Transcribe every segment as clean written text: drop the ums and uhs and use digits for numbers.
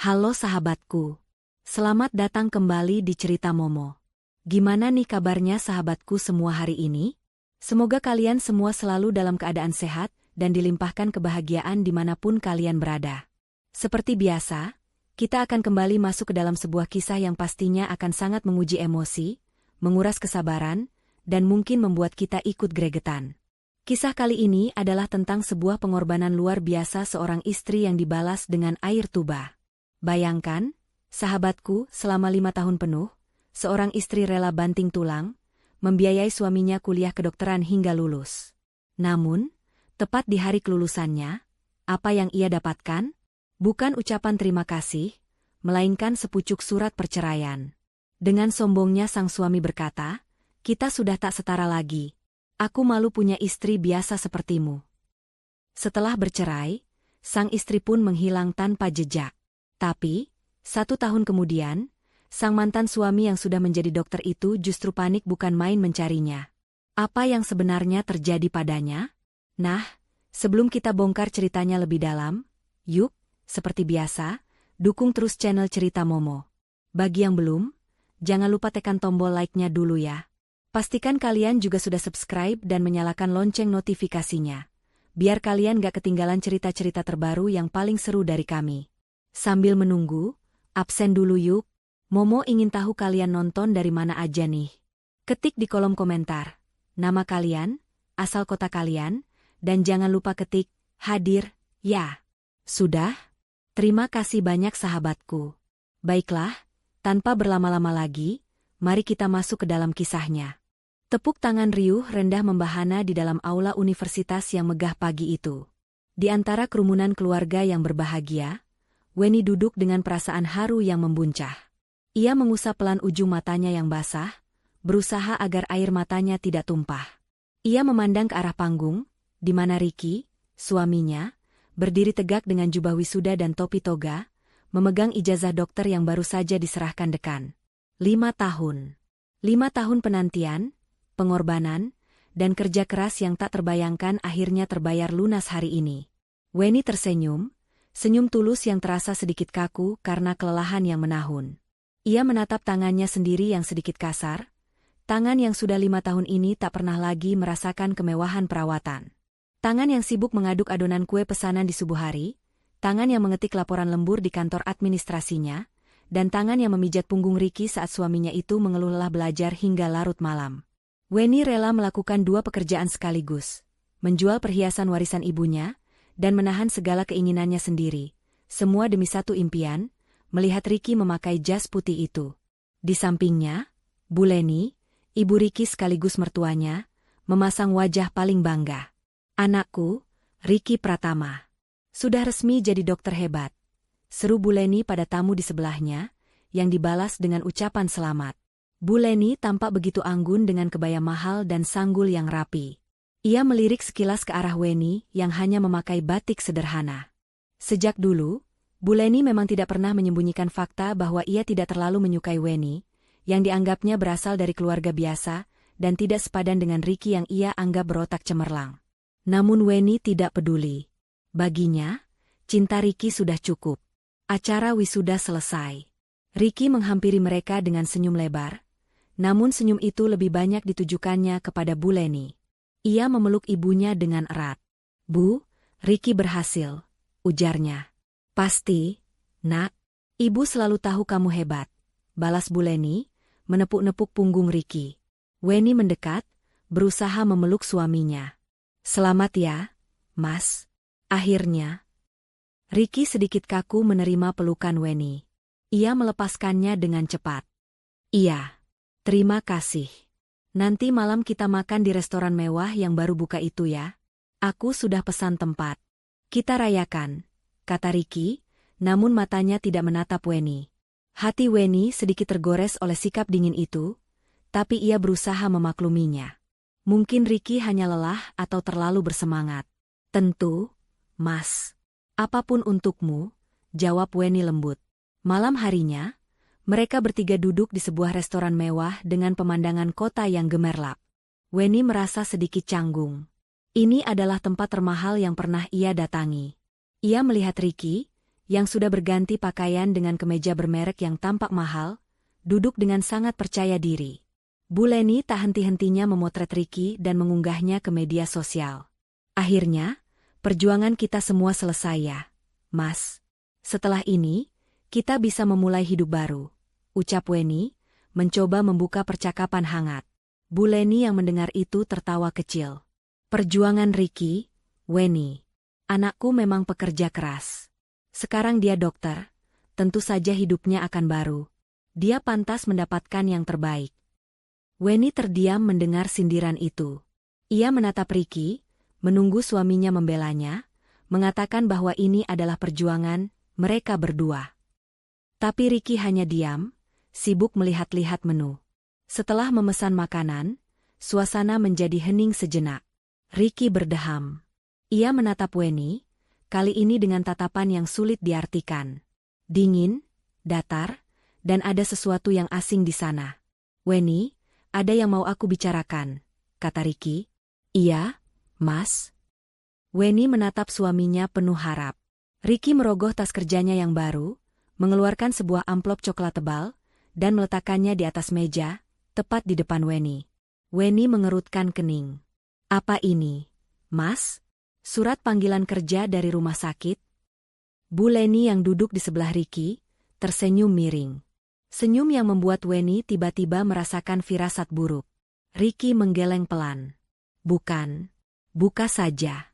Halo sahabatku. Selamat datang kembali di Cerita Momo. Gimana nih kabarnya sahabatku semua hari ini? Semoga kalian semua selalu dalam keadaan sehat dan dilimpahkan kebahagiaan dimanapun kalian berada. Seperti biasa, kita akan kembali masuk ke dalam sebuah kisah yang pastinya akan sangat menguji emosi, menguras kesabaran, dan mungkin membuat kita ikut gregetan. Kisah kali ini adalah tentang sebuah pengorbanan luar biasa seorang istri yang dibalas dengan air tuba. Bayangkan, sahabatku, selama 5 tahun penuh, seorang istri rela banting tulang, membiayai suaminya kuliah kedokteran hingga lulus. Namun, tepat di hari kelulusannya, apa yang ia dapatkan? Bukan ucapan terima kasih, melainkan sepucuk surat perceraian. Dengan sombongnya sang suami berkata, "Kita sudah tak setara lagi. Aku malu punya istri biasa sepertimu." Setelah bercerai, sang istri pun menghilang tanpa jejak. Tapi, 1 tahun kemudian, sang mantan suami yang sudah menjadi dokter itu justru panik bukan main mencarinya. Apa yang sebenarnya terjadi padanya? Nah, sebelum kita bongkar ceritanya lebih dalam, yuk, seperti biasa, dukung terus channel Cerita Momo. Bagi yang belum, jangan lupa tekan tombol like-nya dulu ya. Pastikan kalian juga sudah subscribe dan menyalakan lonceng notifikasinya, biar kalian gak ketinggalan cerita-cerita terbaru yang paling seru dari kami. Sambil menunggu, absen dulu yuk. Momo ingin tahu kalian nonton dari mana aja nih. Ketik di kolom komentar nama kalian, asal kota kalian, dan jangan lupa ketik hadir, ya. Sudah? Terima kasih banyak sahabatku. Baiklah, tanpa berlama-lama lagi, mari kita masuk ke dalam kisahnya. Tepuk tangan riuh rendah membahana di dalam aula universitas yang megah pagi itu. Di antara kerumunan keluarga yang berbahagia, Weni duduk dengan perasaan haru yang membuncah. Ia mengusap pelan ujung matanya yang basah, berusaha agar air matanya tidak tumpah. Ia memandang ke arah panggung, di mana Ricky, suaminya, berdiri tegak dengan jubah wisuda dan topi toga, memegang ijazah dokter yang baru saja diserahkan dekan. 5 tahun. 5 tahun penantian, pengorbanan, dan kerja keras yang tak terbayangkan akhirnya terbayar lunas hari ini. Weni tersenyum, senyum tulus yang terasa sedikit kaku karena kelelahan yang menahun. Ia menatap tangannya sendiri yang sedikit kasar, tangan yang sudah 5 tahun ini tak pernah lagi merasakan kemewahan perawatan. Tangan yang sibuk mengaduk adonan kue pesanan di subuh hari, tangan yang mengetik laporan lembur di kantor administrasinya, dan tangan yang memijat punggung Ricky saat suaminya itu mengeluh lelah belajar hingga larut malam. Weni rela melakukan 2 pekerjaan sekaligus, menjual perhiasan warisan ibunya, dan menahan segala keinginannya sendiri, semua demi satu impian, melihat Ricky memakai jas putih itu. Di sampingnya, Bu Leni, ibu Ricky sekaligus mertuanya, memasang wajah paling bangga. "Anakku, Ricky Pratama, sudah resmi jadi dokter hebat," seru Bu Leni pada tamu di sebelahnya, yang dibalas dengan ucapan selamat. Bu Leni tampak begitu anggun dengan kebaya mahal dan sanggul yang rapi. Ia melirik sekilas ke arah Weni yang hanya memakai batik sederhana. Sejak dulu, Bu Leni memang tidak pernah menyembunyikan fakta bahwa ia tidak terlalu menyukai Weni, yang dianggapnya berasal dari keluarga biasa dan tidak sepadan dengan Ricky yang ia anggap berotak cemerlang. Namun Weni tidak peduli. Baginya, cinta Ricky sudah cukup. Acara wisuda selesai. Ricky menghampiri mereka dengan senyum lebar, namun senyum itu lebih banyak ditujukannya kepada Bu Leni. Ia memeluk ibunya dengan erat. "Bu, Ricky berhasil," ujarnya. "Pasti, Nak. Ibu selalu tahu kamu hebat," balas Bu Leni, menepuk-nepuk punggung Ricky. Weni mendekat, berusaha memeluk suaminya. "Selamat ya, Mas." Akhirnya, Ricky sedikit kaku menerima pelukan Weni. Ia melepaskannya dengan cepat. "Iya, terima kasih. Nanti malam kita makan di restoran mewah yang baru buka itu ya. Aku sudah pesan tempat. Kita rayakan," kata Ricky, namun matanya tidak menatap Weni. Hati Weni sedikit tergores oleh sikap dingin itu, tapi ia berusaha memakluminya. Mungkin Ricky hanya lelah atau terlalu bersemangat. "Tentu, Mas. Apapun untukmu," jawab Weni lembut. Malam harinya, mereka bertiga duduk di sebuah restoran mewah dengan pemandangan kota yang gemerlap. Weni merasa sedikit canggung. Ini adalah tempat termahal yang pernah ia datangi. Ia melihat Ricky, yang sudah berganti pakaian dengan kemeja bermerek yang tampak mahal, duduk dengan sangat percaya diri. Bu Leni tak henti-hentinya memotret Ricky dan mengunggahnya ke media sosial. Akhirnya, perjuangan kita semua selesai ya, Mas. Setelah ini, kita bisa memulai hidup baru, ucap Weni, mencoba membuka percakapan hangat. Bu Leni yang mendengar itu tertawa kecil. Perjuangan Ricky, Weni. Anakku memang pekerja keras. Sekarang dia dokter, tentu saja hidupnya akan baru. Dia pantas mendapatkan yang terbaik. Weni terdiam mendengar sindiran itu. Ia menatap Ricky, menunggu suaminya membelanya, mengatakan bahwa ini adalah perjuangan mereka berdua. Tapi Ricky hanya diam, sibuk melihat-lihat menu. Setelah memesan makanan, suasana menjadi hening sejenak. Ricky berdeham. Ia menatap Weni, kali ini dengan tatapan yang sulit diartikan. Dingin, datar, dan ada sesuatu yang asing di sana. Weni, ada yang mau aku bicarakan, kata Ricky. Iya, Mas. Weni menatap suaminya penuh harap. Ricky merogoh tas kerjanya yang baru, mengeluarkan sebuah amplop coklat tebal, dan meletakkannya di atas meja, tepat di depan Weni. Weni mengerutkan kening. Apa ini, Mas? Surat panggilan kerja dari rumah sakit? Bu Leni yang duduk di sebelah Ricky, tersenyum miring. Senyum yang membuat Weni tiba-tiba merasakan firasat buruk. Ricky menggeleng pelan. Bukan. Buka saja.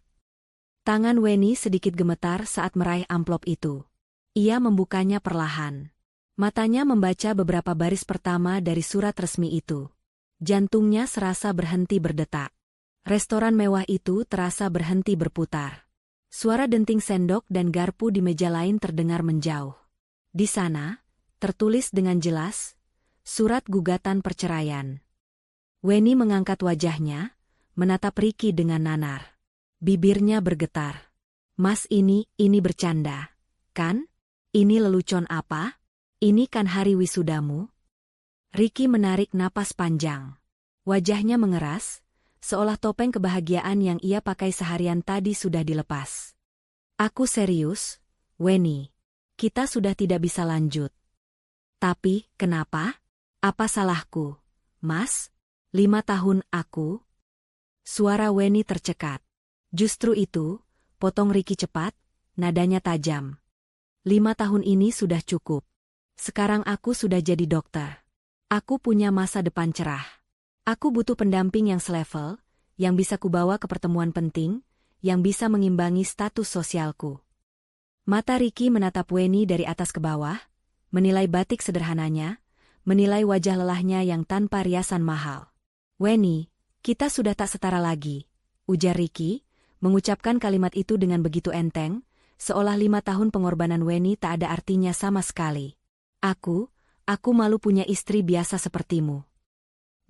Tangan Weni sedikit gemetar saat meraih amplop itu. Ia membukanya perlahan. Matanya membaca beberapa baris pertama dari surat resmi itu. Jantungnya serasa berhenti berdetak. Restoran mewah itu terasa berhenti berputar. Suara denting sendok dan garpu di meja lain terdengar menjauh. Di sana, tertulis dengan jelas, surat gugatan perceraian. Weni mengangkat wajahnya, menatap Ricky dengan nanar. Bibirnya bergetar. Mas ini bercanda, kan? Ini lelucon apa? Ini kan hari wisudamu? Ricky menarik napas panjang. Wajahnya mengeras, seolah topeng kebahagiaan yang ia pakai seharian tadi sudah dilepas. Aku serius, Weni. Kita sudah tidak bisa lanjut. Tapi, kenapa? Apa salahku, Mas? 5 tahun aku? Suara Weni tercekat. Justru itu, potong Ricky cepat, nadanya tajam. 5 tahun ini sudah cukup. Sekarang aku sudah jadi dokter. Aku punya masa depan cerah. Aku butuh pendamping yang selevel, yang bisa kubawa ke pertemuan penting, yang bisa mengimbangi status sosialku. Mata Ricky menatap Weni dari atas ke bawah, menilai batik sederhananya, menilai wajah lelahnya yang tanpa riasan mahal. Weni, kita sudah tak setara lagi, ujar Ricky, mengucapkan kalimat itu dengan begitu enteng, seolah 5 tahun pengorbanan Weni tak ada artinya sama sekali. Aku malu punya istri biasa sepertimu.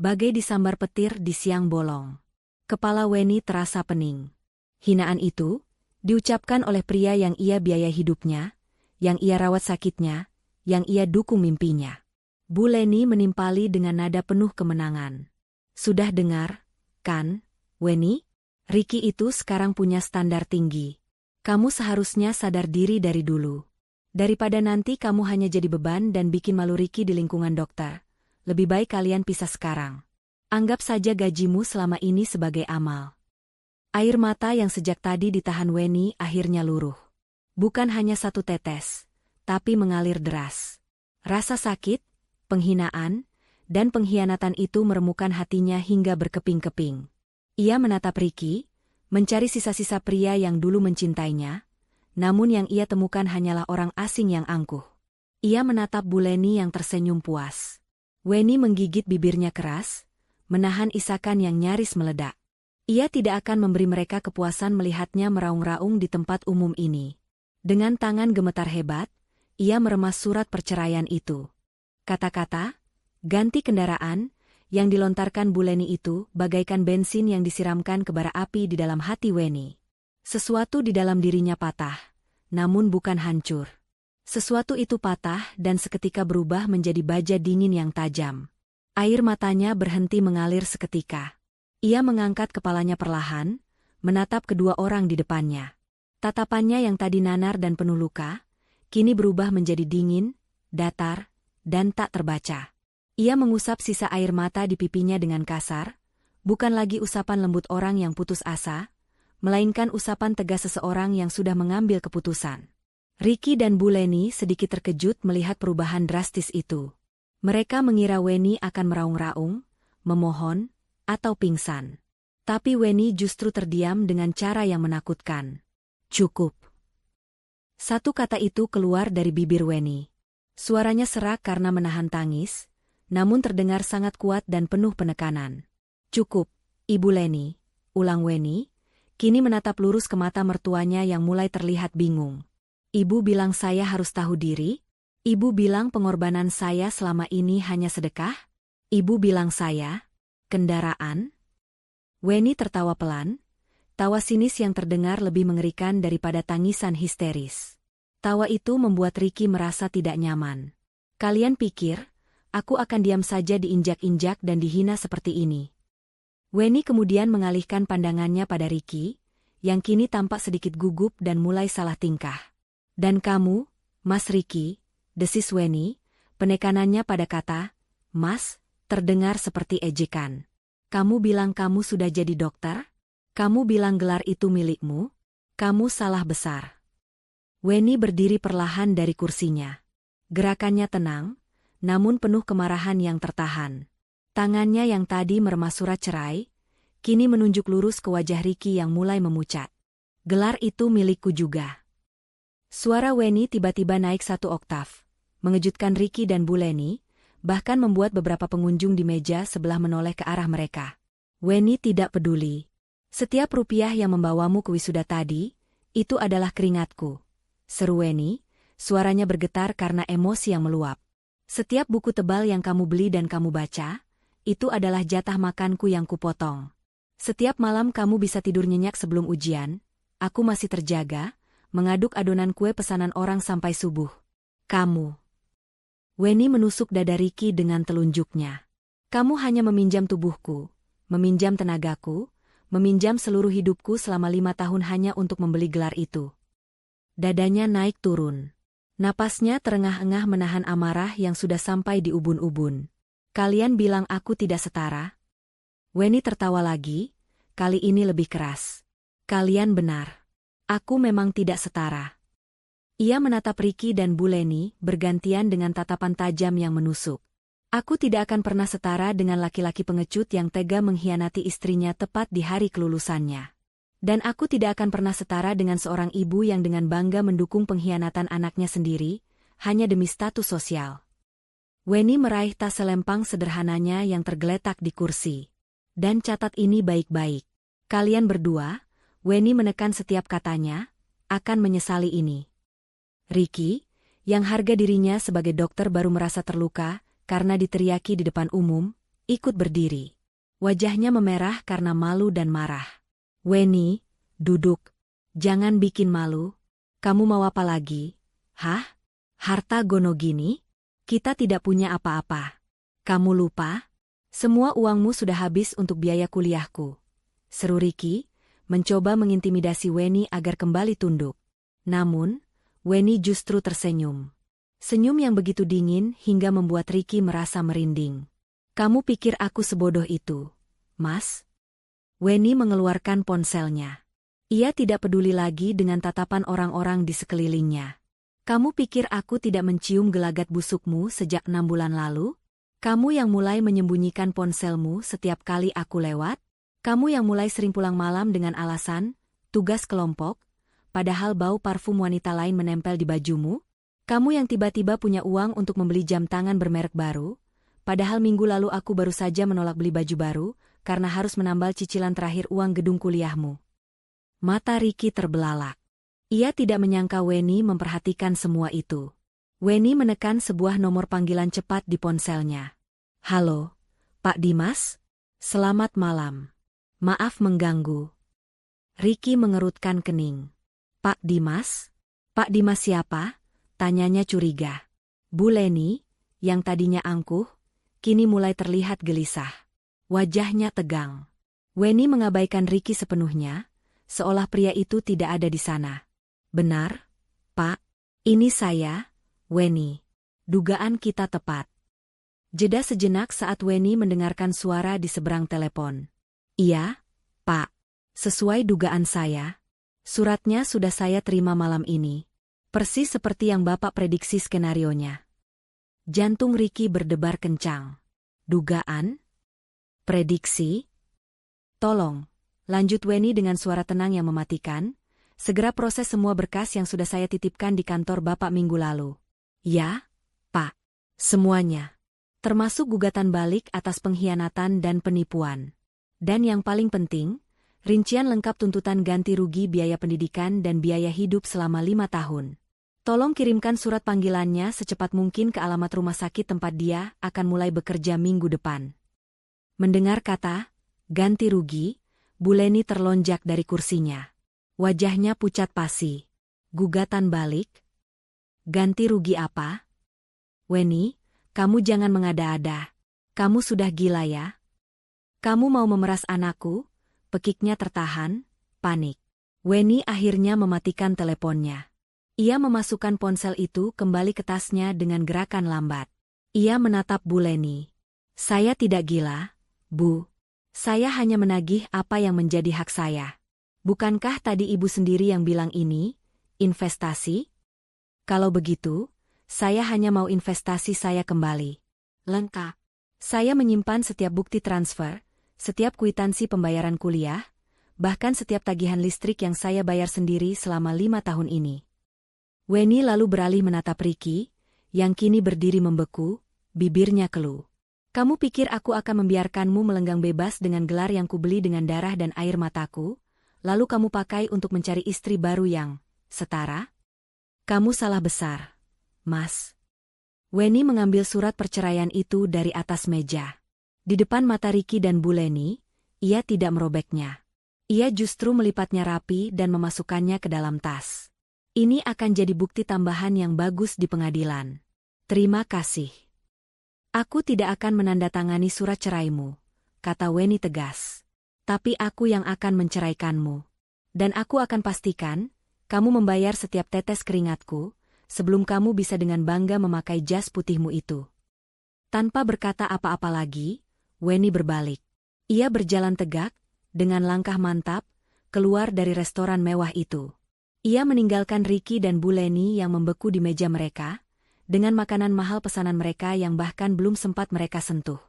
Bagai disambar petir di siang bolong. Kepala Weni terasa pening. Hinaan itu, diucapkan oleh pria yang ia biaya hidupnya, yang ia rawat sakitnya, yang ia dukung mimpinya. Bu Leni menimpali dengan nada penuh kemenangan. Sudah dengar, kan, Weni? Ricky itu sekarang punya standar tinggi. Kamu seharusnya sadar diri dari dulu. Daripada nanti kamu hanya jadi beban dan bikin malu Ricky di lingkungan dokter. Lebih baik kalian pisah sekarang. Anggap saja gajimu selama ini sebagai amal. Air mata yang sejak tadi ditahan Weni akhirnya luruh. Bukan hanya satu tetes, tapi mengalir deras. Rasa sakit, penghinaan, dan pengkhianatan itu meremukan hatinya hingga berkeping-keping. Ia menatap Ricky, mencari sisa-sisa pria yang dulu mencintainya, namun yang ia temukan hanyalah orang asing yang angkuh. Ia menatap Bu Leni yang tersenyum puas. Weni menggigit bibirnya keras, menahan isakan yang nyaris meledak. Ia tidak akan memberi mereka kepuasan melihatnya meraung-raung di tempat umum ini. Dengan tangan gemetar hebat, ia meremas surat perceraian itu. Kata-kata, ganti kendaraan, yang dilontarkan Bu Leni itu bagaikan bensin yang disiramkan ke bara api di dalam hati Weni. Sesuatu di dalam dirinya patah, namun bukan hancur. Sesuatu itu patah dan seketika berubah menjadi baja dingin yang tajam. Air matanya berhenti mengalir seketika. Ia mengangkat kepalanya perlahan, menatap kedua orang di depannya. Tatapannya yang tadi nanar dan penuh luka, kini berubah menjadi dingin, datar, dan tak terbaca. Ia mengusap sisa air mata di pipinya dengan kasar, bukan lagi usapan lembut orang yang putus asa, melainkan usapan tegas seseorang yang sudah mengambil keputusan. Ricky dan Bu Leni sedikit terkejut melihat perubahan drastis itu. Mereka mengira Weni akan meraung-raung, memohon, atau pingsan. Tapi Weni justru terdiam dengan cara yang menakutkan. Cukup. Satu kata itu keluar dari bibir Weni. Suaranya serak karena menahan tangis, namun terdengar sangat kuat dan penuh penekanan. Cukup, Ibu Leni, ulang Weni, kini menatap lurus ke mata mertuanya yang mulai terlihat bingung. Ibu bilang saya harus tahu diri? Ibu bilang pengorbanan saya selama ini hanya sedekah? Ibu bilang saya kendaraan? Weni tertawa pelan, tawa sinis yang terdengar lebih mengerikan daripada tangisan histeris. Tawa itu membuat Ricky merasa tidak nyaman. Kalian pikir, aku akan diam saja diinjak-injak dan dihina seperti ini? Weni kemudian mengalihkan pandangannya pada Ricky, yang kini tampak sedikit gugup dan mulai salah tingkah. Dan kamu, Mas Ricky, desis Weni, penekanannya pada kata, Mas, terdengar seperti ejekan. Kamu bilang kamu sudah jadi dokter? Kamu bilang gelar itu milikmu? Kamu salah besar. Weni berdiri perlahan dari kursinya. Gerakannya tenang, namun penuh kemarahan yang tertahan. Tangannya yang tadi meremas surat cerai, kini menunjuk lurus ke wajah Ricky yang mulai memucat. Gelar itu milikku juga. Suara Weni tiba-tiba naik 1 oktav, mengejutkan Ricky dan Bu Leni, bahkan membuat beberapa pengunjung di meja sebelah menoleh ke arah mereka. Weni tidak peduli. Setiap rupiah yang membawamu ke wisuda tadi, itu adalah keringatku. Seru Weni, suaranya bergetar karena emosi yang meluap. Setiap buku tebal yang kamu beli dan kamu baca, itu adalah jatah makanku yang kupotong. Setiap malam kamu bisa tidur nyenyak sebelum ujian, aku masih terjaga, mengaduk adonan kue pesanan orang sampai subuh. Kamu. Weni menusuk dada Ricky dengan telunjuknya. Kamu hanya meminjam tubuhku, meminjam tenagaku, meminjam seluruh hidupku selama 5 tahun hanya untuk membeli gelar itu. Dadanya naik turun. Napasnya terengah-engah menahan amarah yang sudah sampai di ubun-ubun. Kalian bilang aku tidak setara? Weni tertawa lagi, kali ini lebih keras. Kalian benar. Aku memang tidak setara. Ia menatap Ricky dan Bu Leni bergantian dengan tatapan tajam yang menusuk. Aku tidak akan pernah setara dengan laki-laki pengecut yang tega mengkhianati istrinya tepat di hari kelulusannya. Dan aku tidak akan pernah setara dengan seorang ibu yang dengan bangga mendukung pengkhianatan anaknya sendiri, hanya demi status sosial. Weni meraih tas selempang sederhananya yang tergeletak di kursi. Dan catat ini baik-baik. Kalian berdua, Weni menekan setiap katanya, akan menyesali ini. Ricky, yang harga dirinya sebagai dokter baru merasa terluka karena diteriaki di depan umum, ikut berdiri. Wajahnya memerah karena malu dan marah. Weni, duduk. Jangan bikin malu. Kamu mau apa lagi? Hah? Harta gono gini? Kita tidak punya apa-apa. Kamu lupa? Semua uangmu sudah habis untuk biaya kuliahku. Seru Ricky, mencoba mengintimidasi Weni agar kembali tunduk. Namun, Weni justru tersenyum. Senyum yang begitu dingin hingga membuat Ricky merasa merinding. Kamu pikir aku sebodoh itu, Mas? Weni mengeluarkan ponselnya. Ia tidak peduli lagi dengan tatapan orang-orang di sekelilingnya. Kamu pikir aku tidak mencium gelagat busukmu sejak 6 bulan lalu? Kamu yang mulai menyembunyikan ponselmu setiap kali aku lewat? Kamu yang mulai sering pulang malam dengan alasan, tugas kelompok, padahal bau parfum wanita lain menempel di bajumu? Kamu yang tiba-tiba punya uang untuk membeli jam tangan bermerek baru, padahal minggu lalu aku baru saja menolak beli baju baru, karena harus menambal cicilan terakhir uang gedung kuliahmu. Mata Ricky terbelalak. Ia tidak menyangka Weni memperhatikan semua itu. Weni menekan sebuah nomor panggilan cepat di ponselnya. Halo, Pak Dimas? Selamat malam. Maaf mengganggu. Ricky mengerutkan kening. Pak Dimas? Pak Dimas siapa? Tanyanya curiga. Bu Leni, yang tadinya angkuh, kini mulai terlihat gelisah. Wajahnya tegang. Weni mengabaikan Ricky sepenuhnya, seolah pria itu tidak ada di sana. Benar, Pak? Ini saya, Weni. Dugaan kita tepat. Jeda sejenak saat Weni mendengarkan suara di seberang telepon. Iya, Pak. Sesuai dugaan saya. Suratnya sudah saya terima malam ini. Persis seperti yang Bapak prediksi skenarionya. Jantung Ricky berdebar kencang. Dugaan? Prediksi? Tolong, lanjut Weni dengan suara tenang yang mematikan. Segera proses semua berkas yang sudah saya titipkan di kantor Bapak minggu lalu. Ya, Pak. Semuanya. Termasuk gugatan balik atas pengkhianatan dan penipuan. Dan yang paling penting, rincian lengkap tuntutan ganti rugi biaya pendidikan dan biaya hidup selama 5 tahun. Tolong kirimkan surat panggilannya secepat mungkin ke alamat rumah sakit tempat dia akan mulai bekerja minggu depan. Mendengar kata, ganti rugi, Bu Leni terlonjak dari kursinya. Wajahnya pucat pasi. Gugatan balik? Ganti rugi apa? Weni, kamu jangan mengada-ada. Kamu sudah gila ya? Kamu mau memeras anakku? Pekiknya tertahan, panik. Weni akhirnya mematikan teleponnya. Ia memasukkan ponsel itu kembali ke tasnya dengan gerakan lambat. Ia menatap Bu Leni. Saya tidak gila, Bu. Saya hanya menagih apa yang menjadi hak saya. Bukankah tadi Ibu sendiri yang bilang ini, investasi? Kalau begitu, saya hanya mau investasi saya kembali. Lengkap. Saya menyimpan setiap bukti transfer, setiap kwitansi pembayaran kuliah, bahkan setiap tagihan listrik yang saya bayar sendiri selama 5 tahun ini. Weni lalu beralih menatap Ricky, yang kini berdiri membeku, bibirnya keluh. Kamu pikir aku akan membiarkanmu melenggang bebas dengan gelar yang kubeli dengan darah dan air mataku, lalu kamu pakai untuk mencari istri baru yang setara? Kamu salah besar, Mas. Weni mengambil surat perceraian itu dari atas meja. Di depan mata Ricky dan Bu Leni, ia tidak merobeknya. Ia justru melipatnya rapi dan memasukkannya ke dalam tas. Ini akan jadi bukti tambahan yang bagus di pengadilan. Terima kasih. Aku tidak akan menandatangani surat ceraimu, kata Weni tegas. Tapi aku yang akan menceraikanmu. Dan aku akan pastikan, kamu membayar setiap tetes keringatku, sebelum kamu bisa dengan bangga memakai jas putihmu itu. Tanpa berkata apa-apa lagi, Weni berbalik. Ia berjalan tegak, dengan langkah mantap, keluar dari restoran mewah itu. Ia meninggalkan Ricky dan Bu Leni yang membeku di meja mereka, dengan makanan mahal pesanan mereka yang bahkan belum sempat mereka sentuh.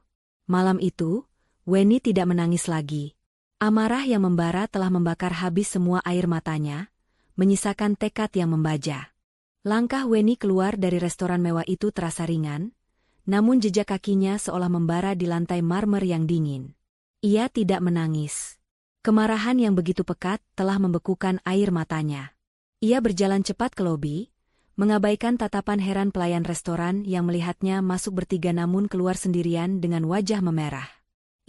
Malam itu, Weni tidak menangis lagi. Amarah yang membara telah membakar habis semua air matanya, menyisakan tekad yang membaja. Langkah Weni keluar dari restoran mewah itu terasa ringan, namun jejak kakinya seolah membara di lantai marmer yang dingin. Ia tidak menangis. Kemarahan yang begitu pekat telah membekukan air matanya. Ia berjalan cepat ke lobi, mengabaikan tatapan heran pelayan restoran yang melihatnya masuk bertiga namun keluar sendirian dengan wajah memerah.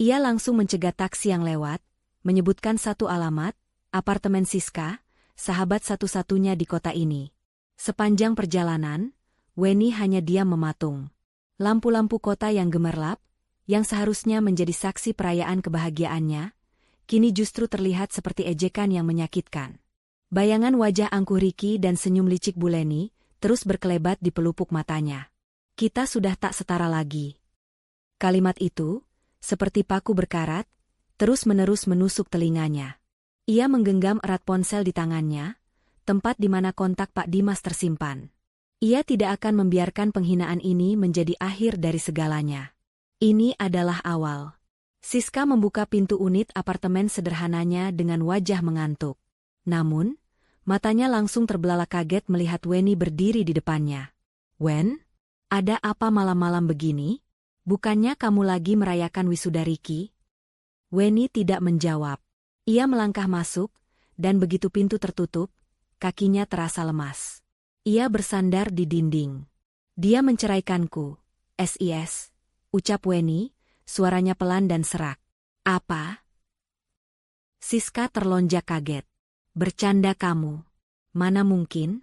Ia langsung mencegat taksi yang lewat, menyebutkan satu alamat, apartemen Siska, sahabat satu-satunya di kota ini. Sepanjang perjalanan, Weni hanya diam mematung. Lampu-lampu kota yang gemerlap, yang seharusnya menjadi saksi perayaan kebahagiaannya, kini justru terlihat seperti ejekan yang menyakitkan. Bayangan wajah angkuh Ricky dan senyum licik Bu Leni terus berkelebat di pelupuk matanya. Kita sudah tak setara lagi. Kalimat itu, seperti paku berkarat, terus-menerus menusuk telinganya. Ia menggenggam erat ponsel di tangannya, tempat di mana kontak Pak Dimas tersimpan. Ia tidak akan membiarkan penghinaan ini menjadi akhir dari segalanya. Ini adalah awal. Siska membuka pintu unit apartemen sederhananya dengan wajah mengantuk. Namun, matanya langsung terbelalak kaget melihat Weni berdiri di depannya. Wen? Ada apa malam-malam begini? Bukannya kamu lagi merayakan wisuda Ricky? Weni tidak menjawab. Ia melangkah masuk, dan begitu pintu tertutup, kakinya terasa lemas. Ia bersandar di dinding. Dia menceraikanku, SIS, ucap Weni, suaranya pelan dan serak. Apa? Siska terlonjak kaget. Bercanda kamu. Mana mungkin?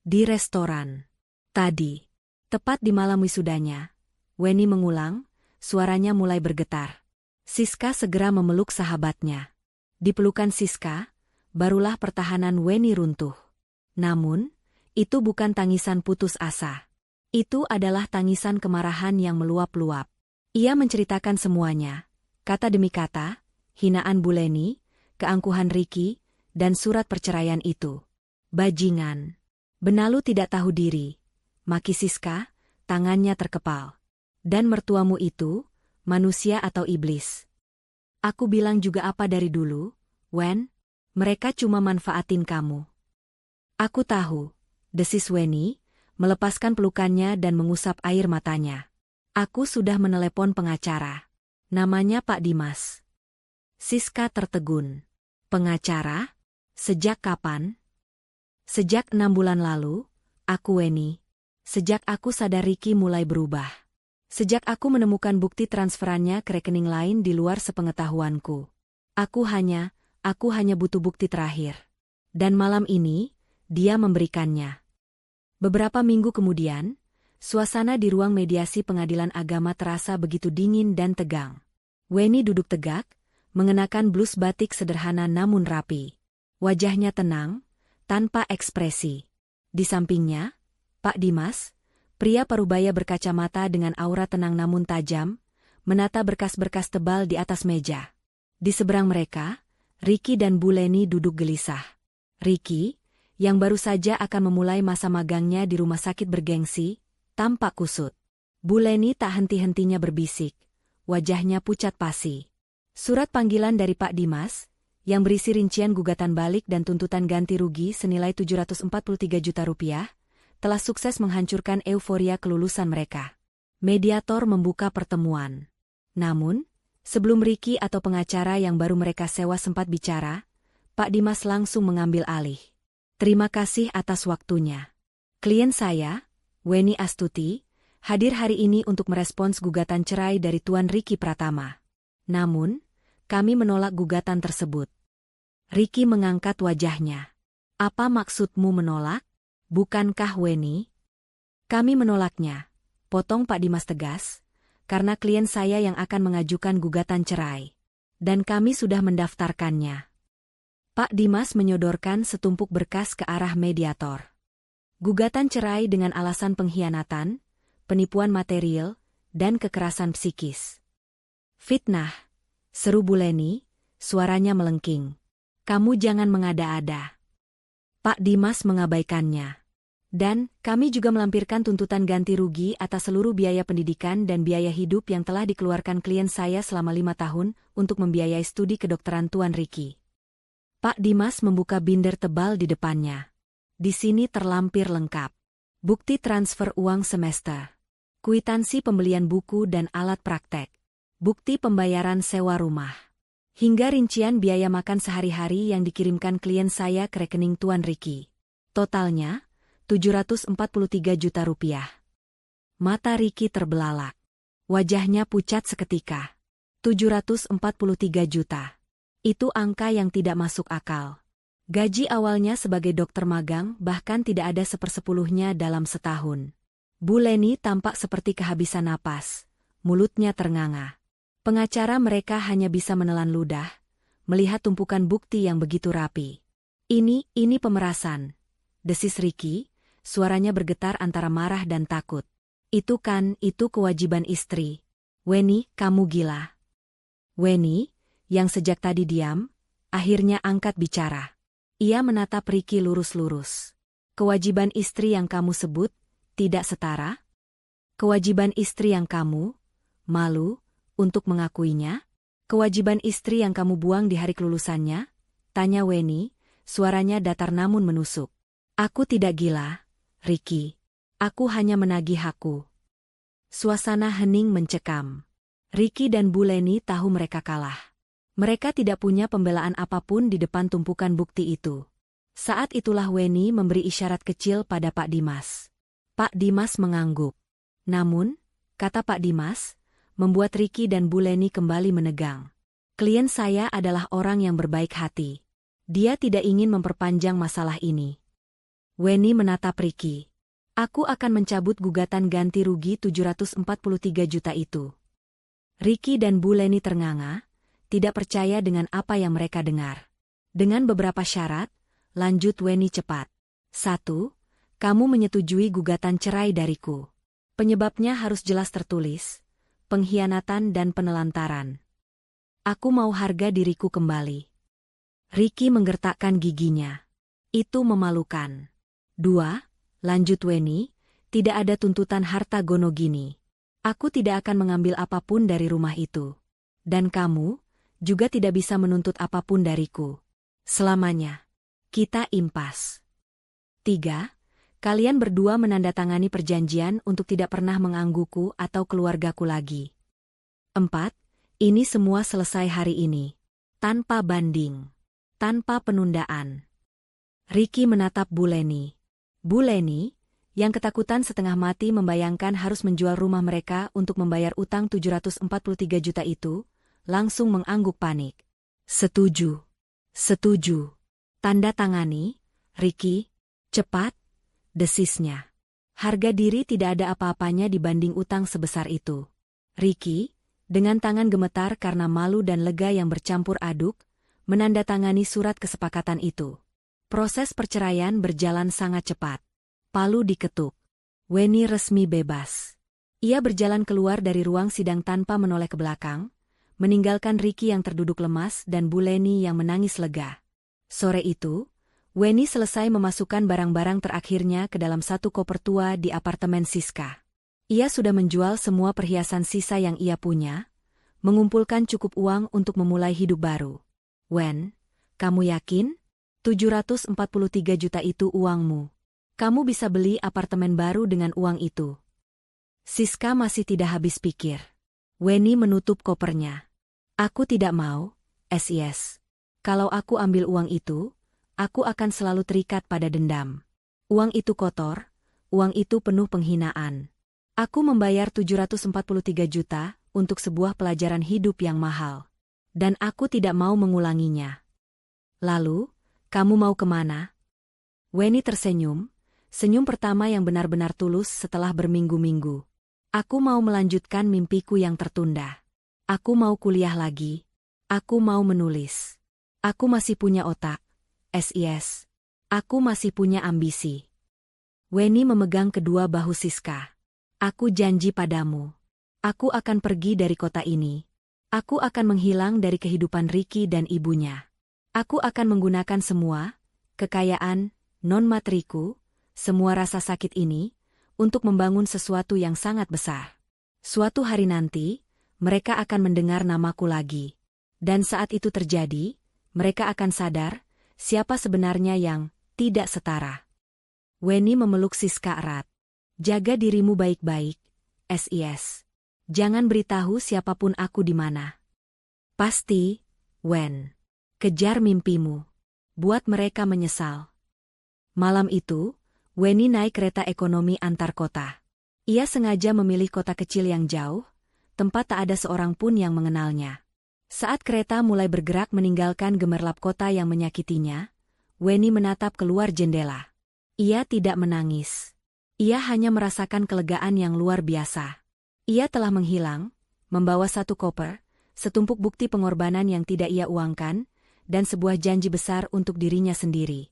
Di restoran. Tadi. Tepat di malam wisudanya. Weni mengulang, suaranya mulai bergetar. Siska segera memeluk sahabatnya. Di pelukan Siska, barulah pertahanan Weni runtuh. Namun, Itu bukan tangisan putus asa. Itu adalah tangisan kemarahan yang meluap-luap. Ia menceritakan semuanya, kata demi kata, hinaan Bu Leni, keangkuhan Ricky, dan surat perceraian itu. Bajingan. Benalu tidak tahu diri. Maki Siska, tangannya terkepal. Dan mertuamu itu, manusia atau iblis. Aku bilang juga apa dari dulu, Wen? Mereka cuma manfaatin kamu. Aku tahu, desis Weni, melepaskan pelukannya dan mengusap air matanya. Aku sudah menelepon pengacara. Namanya Pak Dimas. Siska tertegun. Pengacara? Sejak kapan? Sejak 6 bulan lalu, aku Weni. Sejak aku sadar Ricky mulai berubah. Sejak aku menemukan bukti transferannya ke rekening lain di luar sepengetahuanku. Aku hanya butuh bukti terakhir. Dan malam ini, dia memberikannya. Beberapa minggu kemudian, suasana di ruang mediasi pengadilan agama terasa begitu dingin dan tegang. Weni duduk tegak, mengenakan blus batik sederhana namun rapi. Wajahnya tenang, tanpa ekspresi. Di sampingnya, Pak Dimas, pria parubaya berkacamata dengan aura tenang namun tajam, menata berkas-berkas tebal di atas meja. Di seberang mereka, Ricky dan Bu Leni duduk gelisah. Ricky, yang baru saja akan memulai masa magangnya di rumah sakit bergengsi, tampak kusut. Bu Leni tak henti-hentinya berbisik, wajahnya pucat pasi. Surat panggilan dari Pak Dimas, yang berisi rincian gugatan balik dan tuntutan ganti rugi senilai 743 juta rupiah, telah sukses menghancurkan euforia kelulusan mereka. Mediator membuka pertemuan. Namun, sebelum Ricky atau pengacara yang baru mereka sewa sempat bicara, Pak Dimas langsung mengambil alih. Terima kasih atas waktunya. Klien saya, Weni Astuti, hadir hari ini untuk merespons gugatan cerai dari Tuan Ricky Pratama. Namun, kami menolak gugatan tersebut. Ricky mengangkat wajahnya. Apa maksudmu menolak? Bukankah Weni? Kami menolaknya, potong Pak Dimas tegas, karena klien saya yang akan mengajukan gugatan cerai. Dan kami sudah mendaftarkannya. Pak Dimas menyodorkan setumpuk berkas ke arah mediator. Gugatan cerai dengan alasan pengkhianatan, penipuan material, dan kekerasan psikis. Fitnah, seru Bu Leni, suaranya melengking. Kamu jangan mengada-ada. Pak Dimas mengabaikannya. Dan, kami juga melampirkan tuntutan ganti rugi atas seluruh biaya pendidikan dan biaya hidup yang telah dikeluarkan klien saya selama 5 tahun untuk membiayai studi kedokteran Tuan Ricky. Pak Dimas membuka binder tebal di depannya. Di sini terlampir lengkap. Bukti transfer uang semester. Kwitansi pembelian buku dan alat praktek. Bukti pembayaran sewa rumah. Hingga rincian biaya makan sehari-hari yang dikirimkan klien saya ke rekening Tuan Ricky. Totalnya, 743 juta rupiah. Mata Ricky terbelalak. Wajahnya pucat seketika. 743 juta. Itu angka yang tidak masuk akal. Gaji awalnya sebagai dokter magang bahkan tidak ada 1/10-nya dalam setahun. Bu Leni tampak seperti kehabisan napas. Mulutnya ternganga. Pengacara mereka hanya bisa menelan ludah, melihat tumpukan bukti yang begitu rapi. Ini pemerasan. Desis Ricky, suaranya bergetar antara marah dan takut. Itu kewajiban istri. Weni, kamu gila. Weni, yang sejak tadi diam, akhirnya angkat bicara. Ia menatap Ricky lurus-lurus. Kewajiban istri yang kamu sebut, tidak setara? Kewajiban istri yang kamu, malu, untuk mengakuinya? Kewajiban istri yang kamu buang di hari kelulusannya? Tanya Weni, suaranya datar namun menusuk. Aku tidak gila, Ricky. Aku hanya menagih hakku. Suasana hening mencekam. Ricky dan Bu Leni tahu mereka kalah. Mereka tidak punya pembelaan apapun di depan tumpukan bukti itu. Saat itulah Weni memberi isyarat kecil pada Pak Dimas. Pak Dimas mengangguk. Namun, kata Pak Dimas, membuat Ricky dan Bu Leni kembali menegang. Klien saya adalah orang yang berbaik hati. Dia tidak ingin memperpanjang masalah ini. Weni menatap Ricky. Aku akan mencabut gugatan ganti rugi 743 juta itu. Ricky dan Bu Leni ternganga, tidak percaya dengan apa yang mereka dengar. Dengan beberapa syarat, lanjut Weni cepat. 1. Kamu menyetujui gugatan cerai dariku. Penyebabnya harus jelas tertulis, pengkhianatan dan penelantaran. Aku mau harga diriku kembali. Ricky menggertakkan giginya. Itu memalukan. 2. Lanjut Weni, tidak ada tuntutan harta gono gini. Aku tidak akan mengambil apapun dari rumah itu. Dan kamu juga tidak bisa menuntut apapun dariku. Selamanya. Kita impas. 3. Kalian berdua menandatangani perjanjian untuk tidak pernah menggangguku atau keluargaku lagi. 4. Ini semua selesai hari ini. Tanpa banding. Tanpa penundaan. Ricky menatap Bu Leni. Bu Leni, yang ketakutan setengah mati membayangkan harus menjual rumah mereka untuk membayar utang 743 juta itu, langsung mengangguk panik. Setuju. Setuju. Tanda tangani, Ricky. Cepat. Desisnya. Harga diri tidak ada apa-apanya dibanding utang sebesar itu. Ricky, dengan tangan gemetar karena malu dan lega yang bercampur aduk, menandatangani surat kesepakatan itu. Proses perceraian berjalan sangat cepat. Palu diketuk. Weni resmi bebas. Ia berjalan keluar dari ruang sidang tanpa menoleh ke belakang, meninggalkan Ricky yang terduduk lemas dan Bu Leni yang menangis lega. Sore itu, Weni selesai memasukkan barang-barang terakhirnya ke dalam satu koper tua di apartemen Siska. Ia sudah menjual semua perhiasan sisa yang ia punya, mengumpulkan cukup uang untuk memulai hidup baru. Wen, kamu yakin? 743 juta itu uangmu. Kamu bisa beli apartemen baru dengan uang itu. Siska masih tidak habis pikir. Weni menutup kopernya. Aku tidak mau, SIS. Kalau aku ambil uang itu, aku akan selalu terikat pada dendam. Uang itu kotor, uang itu penuh penghinaan. Aku membayar 743 juta untuk sebuah pelajaran hidup yang mahal. Dan aku tidak mau mengulanginya. Lalu, kamu mau kemana? Weni tersenyum, senyum pertama yang benar-benar tulus setelah berminggu-minggu. Aku mau melanjutkan mimpiku yang tertunda. Aku mau kuliah lagi. Aku mau menulis. Aku masih punya otak. SIS. Aku masih punya ambisi. Weni memegang kedua bahu Siska. Aku janji padamu. Aku akan pergi dari kota ini. Aku akan menghilang dari kehidupan Ricky dan ibunya. Aku akan menggunakan semua, kekayaan, non-materiku, semua rasa sakit ini, untuk membangun sesuatu yang sangat besar. Suatu hari nanti, mereka akan mendengar namaku lagi. Dan saat itu terjadi, mereka akan sadar, siapa sebenarnya yang tidak setara. Weni memeluk Siska erat. Jaga dirimu baik-baik, SIS. Jangan beritahu siapapun aku di mana. Pasti, Wen. Kejar mimpimu. Buat mereka menyesal. Malam itu, Weni naik kereta ekonomi antar kota. Ia sengaja memilih kota kecil yang jauh, tempat tak ada seorang pun yang mengenalnya. Saat kereta mulai bergerak meninggalkan gemerlap kota yang menyakitinya, Weni menatap keluar jendela. Ia tidak menangis. Ia hanya merasakan kelegaan yang luar biasa. Ia telah menghilang, membawa satu koper, setumpuk bukti pengorbanan yang tidak ia uangkan, dan sebuah janji besar untuk dirinya sendiri.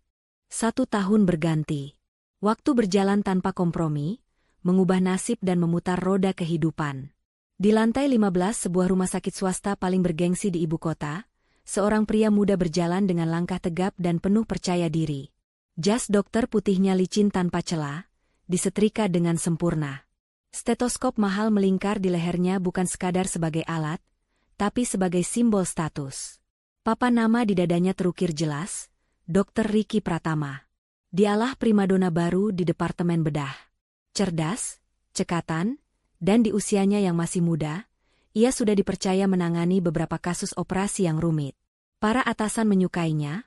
1 tahun berganti. Waktu berjalan tanpa kompromi, mengubah nasib dan memutar roda kehidupan. Di lantai 15 sebuah rumah sakit swasta paling bergengsi di ibu kota, seorang pria muda berjalan dengan langkah tegap dan penuh percaya diri. Jas dokter putihnya licin tanpa celah, disetrika dengan sempurna. Stetoskop mahal melingkar di lehernya bukan sekadar sebagai alat, tapi sebagai simbol status. Papan nama di dadanya terukir jelas, Dr. Ricky Pratama. Dialah primadona baru di departemen bedah. Cerdas, cekatan, dan di usianya yang masih muda, ia sudah dipercaya menangani beberapa kasus operasi yang rumit. Para atasan menyukainya,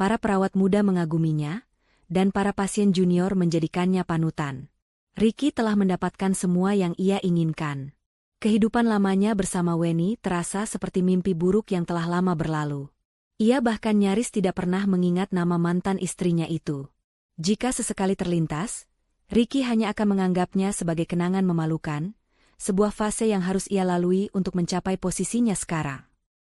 para perawat muda mengaguminya, dan para pasien junior menjadikannya panutan. Ricky telah mendapatkan semua yang ia inginkan. Kehidupan lamanya bersama Weni terasa seperti mimpi buruk yang telah lama berlalu. Ia bahkan nyaris tidak pernah mengingat nama mantan istrinya itu. Jika sesekali terlintas, Ricky hanya akan menganggapnya sebagai kenangan memalukan, sebuah fase yang harus ia lalui untuk mencapai posisinya sekarang.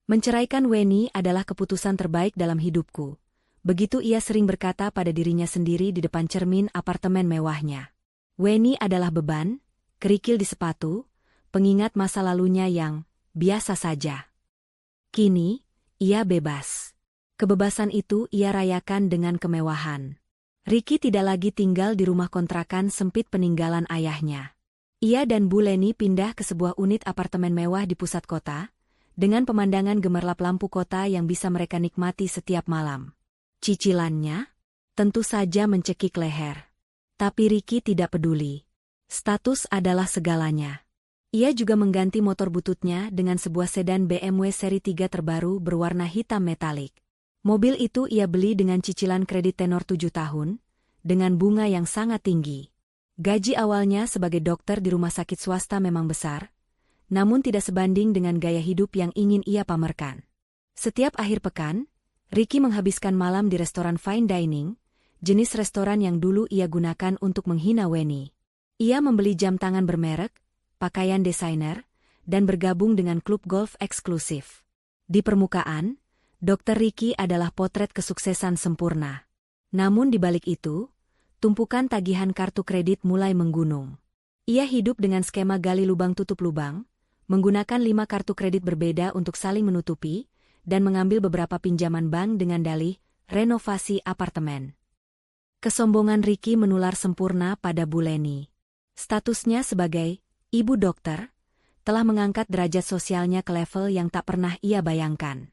Menceraikan Weni adalah keputusan terbaik dalam hidupku, Begitu ia sering berkata pada dirinya sendiri di depan cermin apartemen mewahnya. Weni adalah beban, kerikil di sepatu, pengingat masa lalunya yang biasa saja. Kini, ia bebas. Kebebasan itu ia rayakan dengan kemewahan. Ricky tidak lagi tinggal di rumah kontrakan sempit peninggalan ayahnya. Ia dan Bu Leni pindah ke sebuah unit apartemen mewah di pusat kota, dengan pemandangan gemerlap lampu kota yang bisa mereka nikmati setiap malam. Cicilannya? Tentu saja mencekik leher. Tapi Ricky tidak peduli. Status adalah segalanya. Ia juga mengganti motor bututnya dengan sebuah sedan BMW seri 3 terbaru berwarna hitam metalik. Mobil itu ia beli dengan cicilan kredit tenor 7 tahun, dengan bunga yang sangat tinggi. Gaji awalnya sebagai dokter di rumah sakit swasta memang besar, namun tidak sebanding dengan gaya hidup yang ingin ia pamerkan. Setiap akhir pekan, Ricky menghabiskan malam di restoran fine dining, jenis restoran yang dulu ia gunakan untuk menghina Weni. Ia membeli jam tangan bermerek, pakaian desainer, dan bergabung dengan klub golf eksklusif. Di permukaan, Dr. Ricky adalah potret kesuksesan sempurna. Namun di balik itu, tumpukan tagihan kartu kredit mulai menggunung. Ia hidup dengan skema gali lubang tutup lubang, menggunakan 5 kartu kredit berbeda untuk saling menutupi, dan mengambil beberapa pinjaman bank dengan dalih renovasi apartemen. Kesombongan Ricky menular sempurna pada Bu Leni. Statusnya sebagai ibu dokter telah mengangkat derajat sosialnya ke level yang tak pernah ia bayangkan.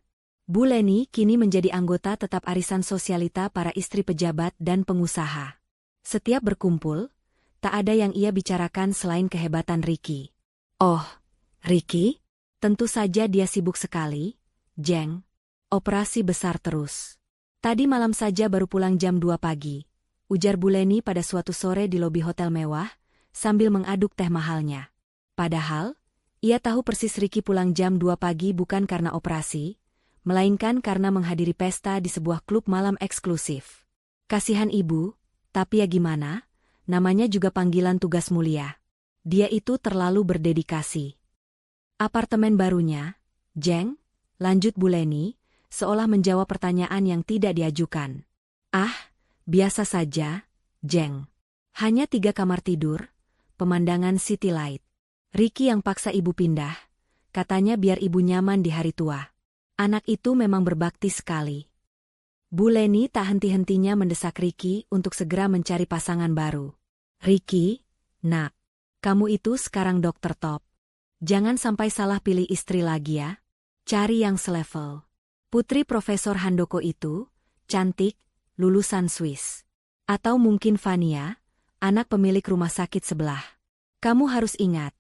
Bu Leni kini menjadi anggota tetap arisan sosialita para istri pejabat dan pengusaha. Setiap berkumpul, tak ada yang ia bicarakan selain kehebatan Ricky. Oh, Ricky? Tentu saja dia sibuk sekali, Jeng. Operasi besar terus. Tadi malam saja baru pulang jam 2 pagi, ujar Bu Leni pada suatu sore di lobi hotel mewah, sambil mengaduk teh mahalnya. Padahal, ia tahu persis Ricky pulang jam 2 pagi bukan karena operasi, melainkan karena menghadiri pesta di sebuah klub malam eksklusif. Kasihan ibu, tapi ya gimana, namanya juga panggilan tugas mulia. Dia itu terlalu berdedikasi. Apartemen barunya, Jeng, lanjut Bu Leni, seolah menjawab pertanyaan yang tidak diajukan. Ah, biasa saja, Jeng. Hanya 3 kamar tidur, pemandangan city light. Ricky yang paksa ibu pindah, katanya biar ibu nyaman di hari tua. Anak itu memang berbakti sekali. Bu Leni tak henti-hentinya mendesak Ricky untuk segera mencari pasangan baru. Ricky, nak, kamu itu sekarang dokter top. Jangan sampai salah pilih istri lagi ya. Cari yang selevel. Putri Profesor Handoko itu, cantik, lulusan Swiss. Atau mungkin Vania, anak pemilik rumah sakit sebelah. Kamu harus ingat,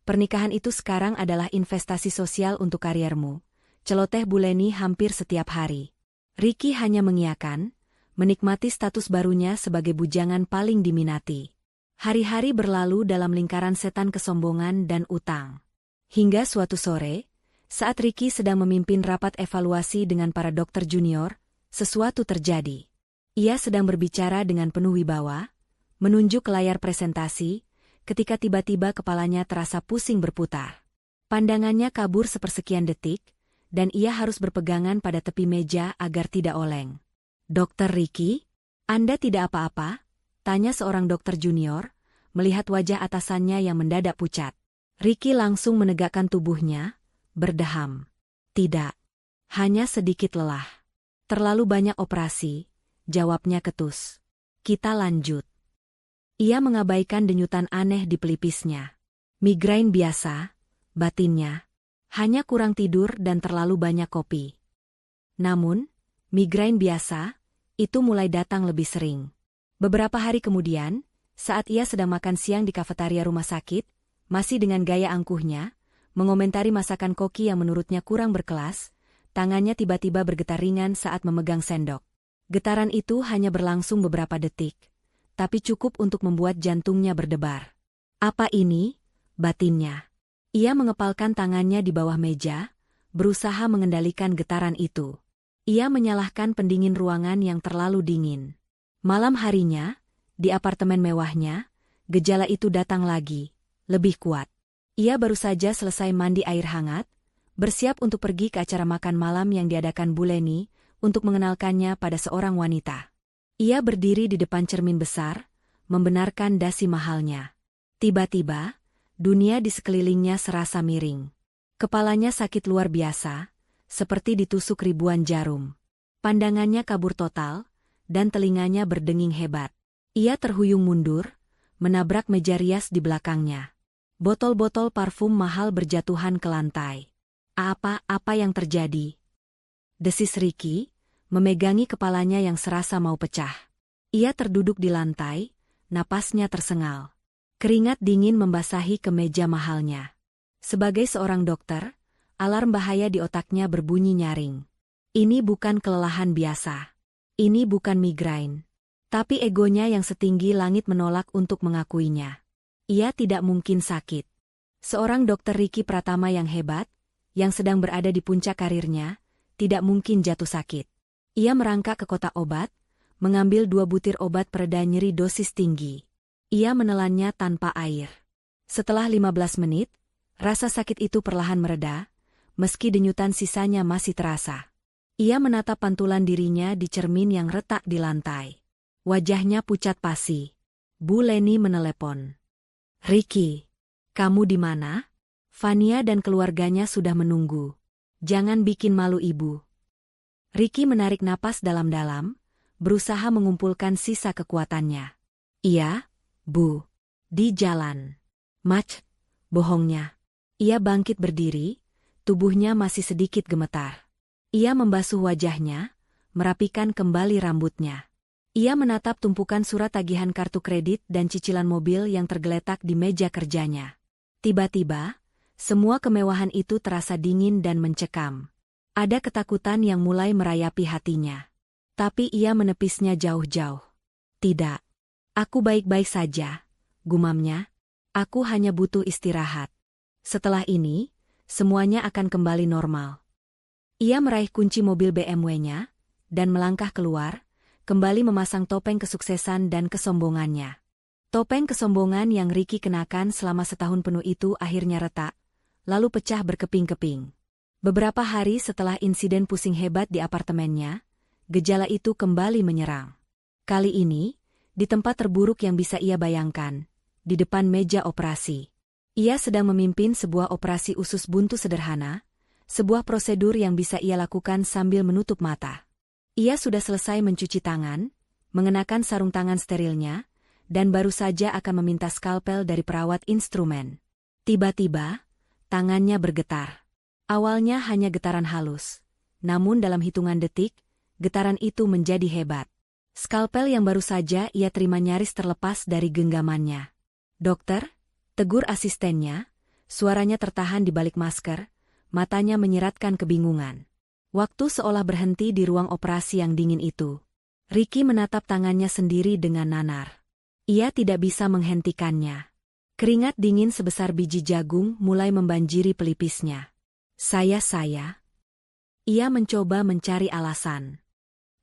pernikahan itu sekarang adalah investasi sosial untuk kariermu. Celoteh Bu Leni hampir setiap hari. Ricky hanya mengiyakan, menikmati status barunya sebagai bujangan paling diminati. Hari-hari berlalu dalam lingkaran setan kesombongan dan utang. Hingga suatu sore, saat Ricky sedang memimpin rapat evaluasi dengan para dokter junior, sesuatu terjadi. Ia sedang berbicara dengan penuh wibawa, menunjuk ke layar presentasi, ketika tiba-tiba kepalanya terasa pusing berputar. Pandangannya kabur sepersekian detik, dan ia harus berpegangan pada tepi meja agar tidak oleng. Dokter Ricky, Anda tidak apa-apa? Tanya seorang dokter junior, melihat wajah atasannya yang mendadak pucat. Ricky langsung menegakkan tubuhnya, berdeham. Tidak. Hanya sedikit lelah. Terlalu banyak operasi, jawabnya ketus. Kita lanjut. Ia mengabaikan denyutan aneh di pelipisnya. Migrain biasa, batinnya. Hanya kurang tidur dan terlalu banyak kopi. Namun, migrain biasa, itu mulai datang lebih sering. Beberapa hari kemudian, saat ia sedang makan siang di kafetaria rumah sakit, masih dengan gaya angkuhnya, mengomentari masakan koki yang menurutnya kurang berkelas, tangannya tiba-tiba bergetar ringan saat memegang sendok. Getaran itu hanya berlangsung beberapa detik, tapi cukup untuk membuat jantungnya berdebar. Apa ini? Batinnya. Ia mengepalkan tangannya di bawah meja, berusaha mengendalikan getaran itu. Ia menyalahkan pendingin ruangan yang terlalu dingin. Malam harinya, di apartemen mewahnya, gejala itu datang lagi, lebih kuat. Ia baru saja selesai mandi air hangat, bersiap untuk pergi ke acara makan malam yang diadakan Bu Leni, untuk mengenalkannya pada seorang wanita. Ia berdiri di depan cermin besar, membenarkan dasi mahalnya. Tiba-tiba, dunia di sekelilingnya serasa miring. Kepalanya sakit luar biasa, seperti ditusuk ribuan jarum. Pandangannya kabur total, dan telinganya berdenging hebat. Ia terhuyung mundur, menabrak meja rias di belakangnya. Botol-botol parfum mahal berjatuhan ke lantai. Apa yang terjadi? Desis Ricky, memegangi kepalanya yang serasa mau pecah. Ia terduduk di lantai, napasnya tersengal. Keringat dingin membasahi kemeja mahalnya. Sebagai seorang dokter, alarm bahaya di otaknya berbunyi nyaring. Ini bukan kelelahan biasa. Ini bukan migrain. Tapi egonya yang setinggi langit menolak untuk mengakuinya. Ia tidak mungkin sakit. Seorang dokter Ricky Pratama yang hebat, yang sedang berada di puncak karirnya, tidak mungkin jatuh sakit. Ia merangkak ke kotak obat, mengambil 2 butir obat pereda nyeri dosis tinggi. Ia menelannya tanpa air. Setelah 15 menit, rasa sakit itu perlahan mereda, meski denyutan sisanya masih terasa. Ia menatap pantulan dirinya di cermin yang retak di lantai. Wajahnya pucat pasi. Bu Leni menelepon. "Ricky, kamu di mana? Fania dan keluarganya sudah menunggu. Jangan bikin malu ibu." Ricky menarik napas dalam-dalam, berusaha mengumpulkan sisa kekuatannya. "Iya, Bu. Di jalan." Bohongnya. Ia bangkit berdiri, tubuhnya masih sedikit gemetar. Ia membasuh wajahnya, merapikan kembali rambutnya. Ia menatap tumpukan surat tagihan kartu kredit dan cicilan mobil yang tergeletak di meja kerjanya. Tiba-tiba, semua kemewahan itu terasa dingin dan mencekam. Ada ketakutan yang mulai merayapi hatinya. Tapi ia menepisnya jauh-jauh. "Tidak. Aku baik-baik saja," gumamnya. "Aku hanya butuh istirahat. Setelah ini, semuanya akan kembali normal." Ia meraih kunci mobil BMW-nya, dan melangkah keluar, kembali memasang topeng kesuksesan dan kesombongannya. Topeng kesombongan yang Ricky kenakan selama setahun penuh itu akhirnya retak, lalu pecah berkeping-keping. Beberapa hari setelah insiden pusing hebat di apartemennya, gejala itu kembali menyerang. Kali ini, di tempat terburuk yang bisa ia bayangkan, di depan meja operasi. Ia sedang memimpin sebuah operasi usus buntu sederhana, sebuah prosedur yang bisa ia lakukan sambil menutup mata. Ia sudah selesai mencuci tangan, mengenakan sarung tangan sterilnya, dan baru saja akan meminta skalpel dari perawat instrumen. Tiba-tiba, tangannya bergetar. Awalnya hanya getaran halus, namun dalam hitungan detik, getaran itu menjadi hebat. Skalpel yang baru saja ia terima nyaris terlepas dari genggamannya. "Dokter," tegur asistennya, suaranya tertahan di balik masker, matanya menyeratkan kebingungan. Waktu seolah berhenti di ruang operasi yang dingin itu. Ricky menatap tangannya sendiri dengan nanar. Ia tidak bisa menghentikannya. Keringat dingin sebesar biji jagung mulai membanjiri pelipisnya. Saya. Ia mencoba mencari alasan.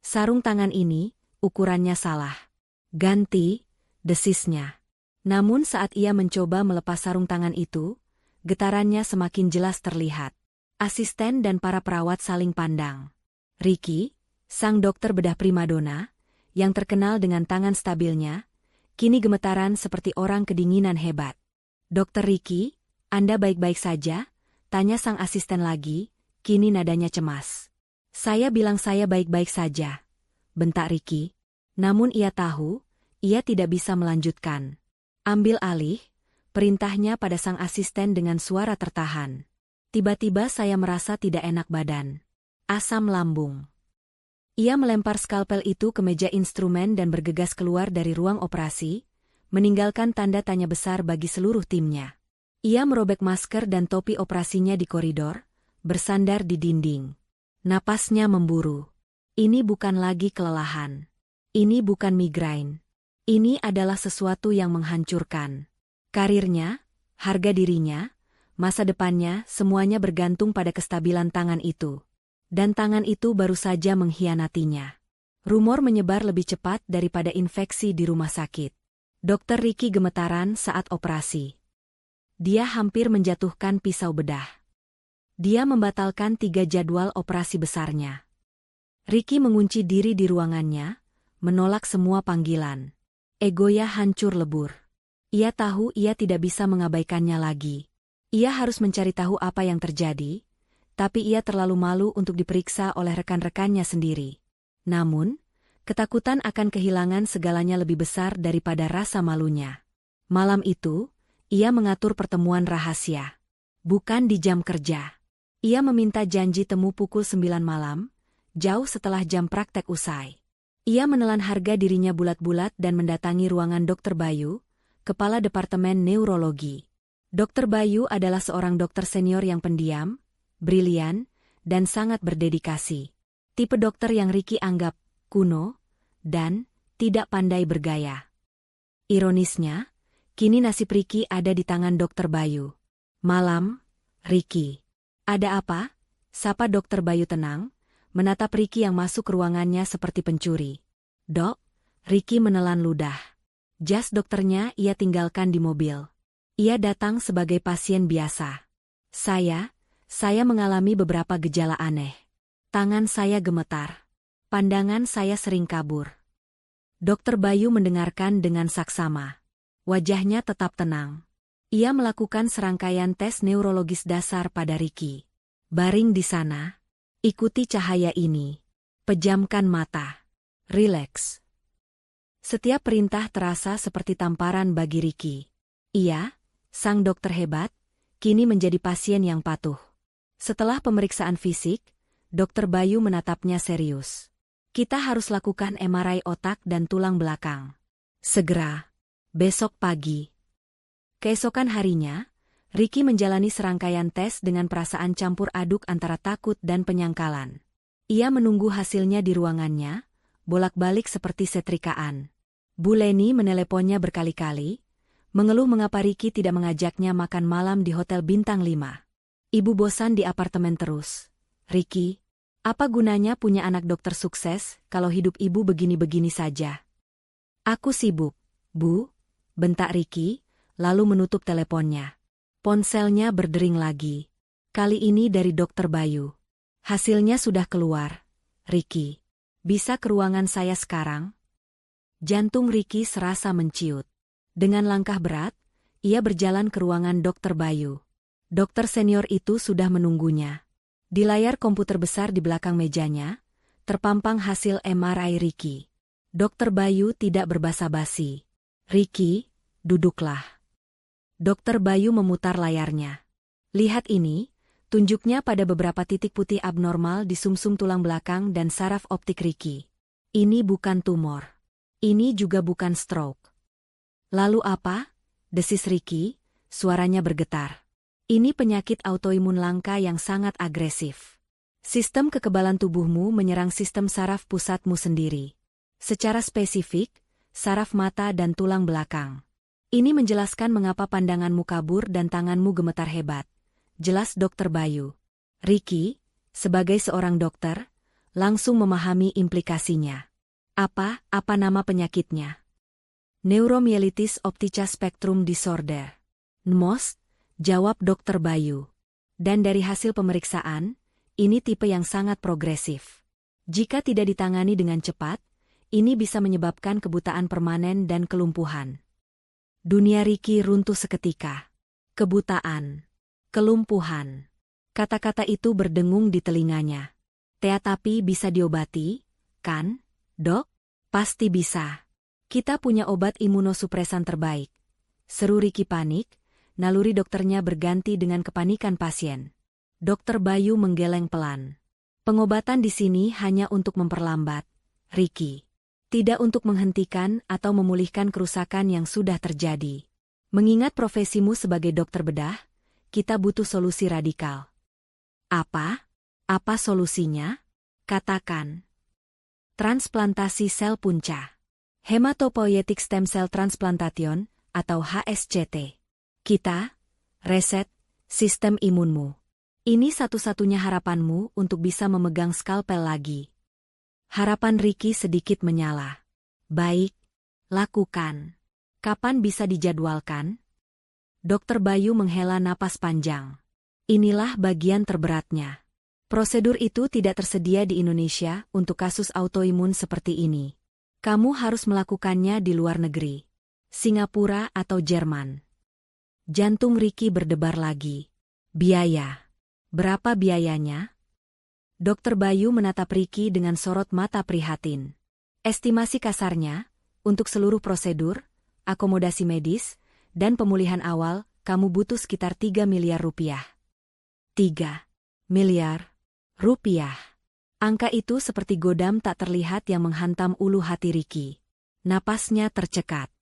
Sarung tangan ini, ukurannya salah. "Ganti," desisnya. Namun saat ia mencoba melepas sarung tangan itu, getarannya semakin jelas terlihat. Asisten dan para perawat saling pandang. Ricky, sang dokter bedah primadona, yang terkenal dengan tangan stabilnya, kini gemetaran seperti orang kedinginan hebat. "Dokter Ricky, Anda baik-baik saja?" tanya sang asisten lagi, kini nadanya cemas. "Saya bilang saya baik-baik saja," bentak Ricky. Namun ia tahu, ia tidak bisa melanjutkan. "Ambil alih," perintahnya pada sang asisten dengan suara tertahan. "Tiba-tiba saya merasa tidak enak badan. Asam lambung." Ia melempar skalpel itu ke meja instrumen dan bergegas keluar dari ruang operasi, meninggalkan tanda tanya besar bagi seluruh timnya. Ia merobek masker dan topi operasinya di koridor, bersandar di dinding. Napasnya memburu. Ini bukan lagi kelelahan. Ini bukan migrain. Ini adalah sesuatu yang menghancurkan. Karirnya, harga dirinya, masa depannya, semuanya bergantung pada kestabilan tangan itu. Dan tangan itu baru saja mengkhianatinya. Rumor menyebar lebih cepat daripada infeksi di rumah sakit. Dokter Ricky gemetaran saat operasi. Dia hampir menjatuhkan pisau bedah. Dia membatalkan 3 jadwal operasi besarnya. Ricky mengunci diri di ruangannya, menolak semua panggilan. Egonya hancur lebur. Ia tahu ia tidak bisa mengabaikannya lagi. Ia harus mencari tahu apa yang terjadi, tapi ia terlalu malu untuk diperiksa oleh rekan-rekannya sendiri. Namun, ketakutan akan kehilangan segalanya lebih besar daripada rasa malunya. Malam itu, ia mengatur pertemuan rahasia. Bukan di jam kerja. Ia meminta janji temu pukul 9 malam, jauh setelah jam praktek usai. Ia menelan harga dirinya bulat-bulat dan mendatangi ruangan Dr. Bayu, Kepala Departemen Neurologi. Dr. Bayu adalah seorang dokter senior yang pendiam, brilian, dan sangat berdedikasi. Tipe dokter yang Ricky anggap kuno dan tidak pandai bergaya. Ironisnya, kini nasib Ricky ada di tangan Dr. Bayu. Malam, Ricky. Ada apa? Sapa Dr. Bayu tenang, menatap Ricky yang masuk ke ruangannya seperti pencuri. Dok, Ricky menelan ludah. Jas dokternya ia tinggalkan di mobil. Ia datang sebagai pasien biasa. Saya mengalami beberapa gejala aneh. Tangan saya gemetar. Pandangan saya sering kabur. Dr. Bayu mendengarkan dengan saksama. Wajahnya tetap tenang. Ia melakukan serangkaian tes neurologis dasar pada Ricky. Baring di sana. Ikuti cahaya ini. Pejamkan mata. Rileks. Setiap perintah terasa seperti tamparan bagi Ricky. Ia, sang dokter hebat, kini menjadi pasien yang patuh. Setelah pemeriksaan fisik, Dr. Bayu menatapnya serius. Kita harus lakukan MRI otak dan tulang belakang. Segera. Besok pagi. Keesokan harinya, Ricky menjalani serangkaian tes dengan perasaan campur aduk antara takut dan penyangkalan. Ia menunggu hasilnya di ruangannya, bolak-balik seperti setrikaan. Bu Leni meneleponnya berkali-kali, mengeluh mengapa Ricky tidak mengajaknya makan malam di Hotel Bintang 5. Ibu bosan di apartemen terus. Ricky, apa gunanya punya anak dokter sukses kalau hidup ibu begini-begini saja? Aku sibuk, Bu, bentak Ricky, lalu menutup teleponnya. Ponselnya berdering lagi. Kali ini dari Dr. Bayu. Hasilnya sudah keluar. Ricky, bisa ke ruangan saya sekarang? Jantung Ricky serasa menciut. Dengan langkah berat, ia berjalan ke ruangan Dr. Bayu. Dokter senior itu sudah menunggunya. Di layar komputer besar di belakang mejanya, terpampang hasil MRI Ricky. Dr. Bayu tidak berbasa-basi. Ricky, duduklah. Dr. Bayu memutar layarnya. Lihat ini, tunjuknya pada beberapa titik putih abnormal di sumsum tulang belakang dan saraf optik Ricky. Ini bukan tumor. Ini juga bukan stroke. Lalu apa? Desis Ricky, suaranya bergetar. Ini penyakit autoimun langka yang sangat agresif. Sistem kekebalan tubuhmu menyerang sistem saraf pusatmu sendiri. Secara spesifik, saraf mata dan tulang belakang. Ini menjelaskan mengapa pandanganmu kabur dan tanganmu gemetar hebat. Jelas Dr. Bayu. Ricky, sebagai seorang dokter, langsung memahami implikasinya. Apa nama penyakitnya? Neuromyelitis optica spectrum disorder. NMOS, jawab Dr. Bayu. Dan dari hasil pemeriksaan, ini tipe yang sangat progresif. Jika tidak ditangani dengan cepat, ini bisa menyebabkan kebutaan permanen dan kelumpuhan. Dunia Ricky runtuh seketika. Kebutaan. Kelumpuhan. Kata-kata itu berdengung di telinganya. Tapi bisa diobati, kan? Dok, pasti bisa. Kita punya obat imunosupresan terbaik. Seru Ricky panik, naluri dokternya berganti dengan kepanikan pasien. Dr. Bayu menggeleng pelan. Pengobatan di sini hanya untuk memperlambat, Ricky. Tidak untuk menghentikan atau memulihkan kerusakan yang sudah terjadi. Mengingat profesimu sebagai dokter bedah, kita butuh solusi radikal. Apa? Apa solusinya? Katakan. Transplantasi sel punca. Hematopoietic Stem Cell Transplantation, atau HSCT. Kita, reset, sistem imunmu. Ini satu-satunya harapanmu untuk bisa memegang skalpel lagi. Harapan Ricky sedikit menyala. Baik, lakukan. Kapan bisa dijadwalkan? Dr. Bayu menghela napas panjang. Inilah bagian terberatnya. Prosedur itu tidak tersedia di Indonesia untuk kasus autoimun seperti ini. Kamu harus melakukannya di luar negeri. Singapura atau Jerman. Jantung Ricky berdebar lagi. Biaya. Berapa biayanya? Dokter Bayu menatap Ricky dengan sorot mata prihatin. Estimasi kasarnya, untuk seluruh prosedur, akomodasi medis, dan pemulihan awal, kamu butuh sekitar 3 miliar rupiah. 3 miliar rupiah. Angka itu seperti godam tak terlihat yang menghantam ulu hati Ricky. Napasnya tercekat.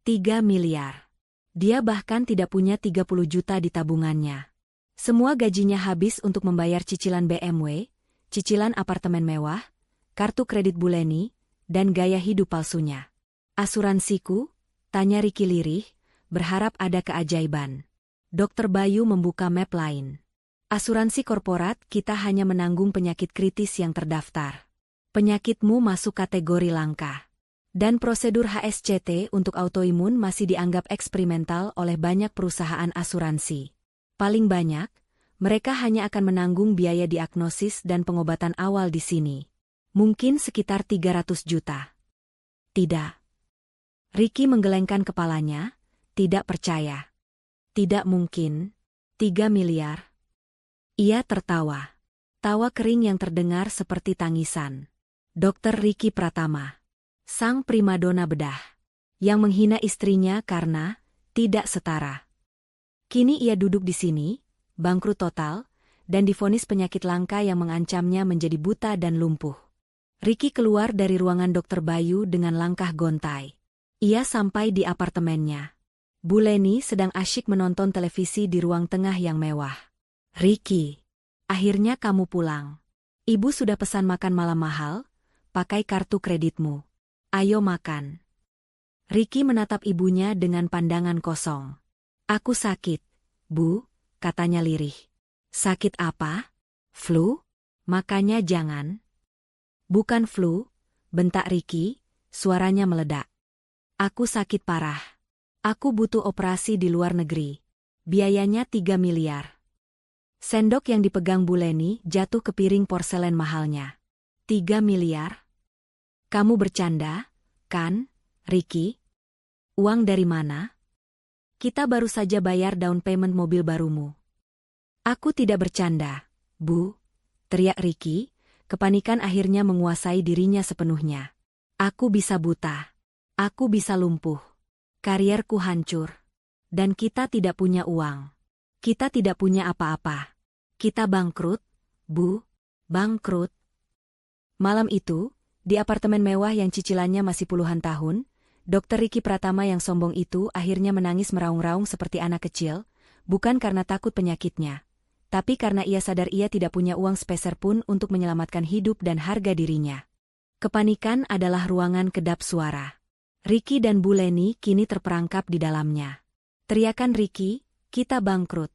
3 miliar. Dia bahkan tidak punya 30 juta di tabungannya. Semua gajinya habis untuk membayar cicilan BMW, cicilan apartemen mewah, kartu kredit Buleni, dan gaya hidup palsunya. Asuransiku? Tanya Ricky lirih, berharap ada keajaiban. Dokter Bayu membuka map lain. Asuransi korporat kita hanya menanggung penyakit kritis yang terdaftar. Penyakitmu masuk kategori langka. Dan prosedur HSCT untuk autoimun masih dianggap eksperimental oleh banyak perusahaan asuransi. Paling banyak, mereka hanya akan menanggung biaya diagnosis dan pengobatan awal di sini. Mungkin sekitar 300 juta. Tidak. Ricky menggelengkan kepalanya, tidak percaya. Tidak mungkin. 3 miliar. Ia tertawa. Tawa kering yang terdengar seperti tangisan. Dokter Ricky Pratama. Sang primadona bedah. Yang menghina istrinya karena tidak setara. Kini ia duduk di sini, bangkrut total, dan divonis penyakit langka yang mengancamnya menjadi buta dan lumpuh. Ricky keluar dari ruangan Dokter Bayu dengan langkah gontai. Ia sampai di apartemennya. Buleni sedang asyik menonton televisi di ruang tengah yang mewah. Ricky, akhirnya kamu pulang. Ibu sudah pesan makan malam mahal, pakai kartu kreditmu. Ayo makan. Ricky menatap ibunya dengan pandangan kosong. Aku sakit, Bu, katanya lirih. Sakit apa? Flu? Makanya jangan. Bukan flu, bentak Ricky, suaranya meledak. Aku sakit parah. Aku butuh operasi di luar negeri. Biayanya 3 miliar. Sendok yang dipegang Buleni jatuh ke piring porselen mahalnya. 3 miliar? Kamu bercanda, kan, Ricky? Uang dari mana? Kita baru saja bayar down payment mobil barumu. Aku tidak bercanda, Bu, teriak Ricky, kepanikan akhirnya menguasai dirinya sepenuhnya. Aku bisa buta. Aku bisa lumpuh. Karierku hancur. Dan kita tidak punya uang. Kita tidak punya apa-apa. Kita bangkrut, Bu, bangkrut. Malam itu, di apartemen mewah yang cicilannya masih puluhan tahun, Dokter Ricky Pratama yang sombong itu akhirnya menangis meraung-raung seperti anak kecil, bukan karena takut penyakitnya, tapi karena ia sadar ia tidak punya uang sepeser pun untuk menyelamatkan hidup dan harga dirinya. Kepanikan adalah ruangan kedap suara. Ricky dan Buleni kini terperangkap di dalamnya. Teriakan Ricky, kita bangkrut,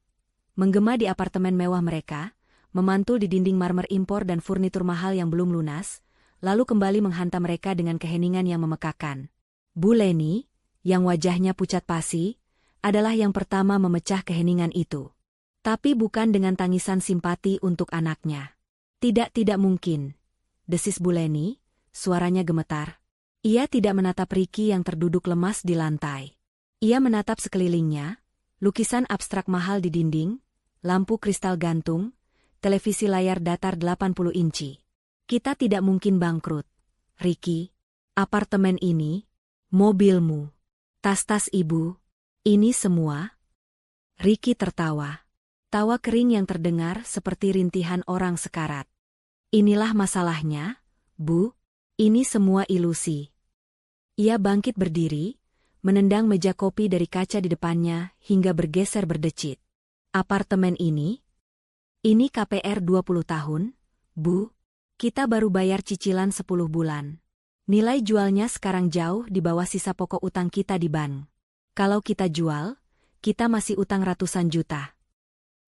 menggema di apartemen mewah mereka, memantul di dinding marmer impor dan furnitur mahal yang belum lunas, lalu kembali menghantam mereka dengan keheningan yang memekakan. Buleni, yang wajahnya pucat pasi, adalah yang pertama memecah keheningan itu. Tapi bukan dengan tangisan simpati untuk anaknya. Tidak mungkin. Desis Buleni, suaranya gemetar. Ia tidak menatap Ricky yang terduduk lemas di lantai. Ia menatap sekelilingnya, lukisan abstrak mahal di dinding, lampu kristal gantung, televisi layar datar 80 inci. Kita tidak mungkin bangkrut. Ricky, apartemen ini, mobilmu, tas-tas ibu, ini semua? Ricky tertawa. Tawa kering yang terdengar seperti rintihan orang sekarat. Inilah masalahnya, Bu. Ini semua ilusi. Ia bangkit berdiri, menendang meja kopi dari kaca di depannya hingga bergeser berdecit. Apartemen ini? Ini KPR 20 tahun, Bu. Kita baru bayar cicilan 10 bulan. Nilai jualnya sekarang jauh di bawah sisa pokok utang kita di bank. Kalau kita jual, kita masih utang ratusan juta.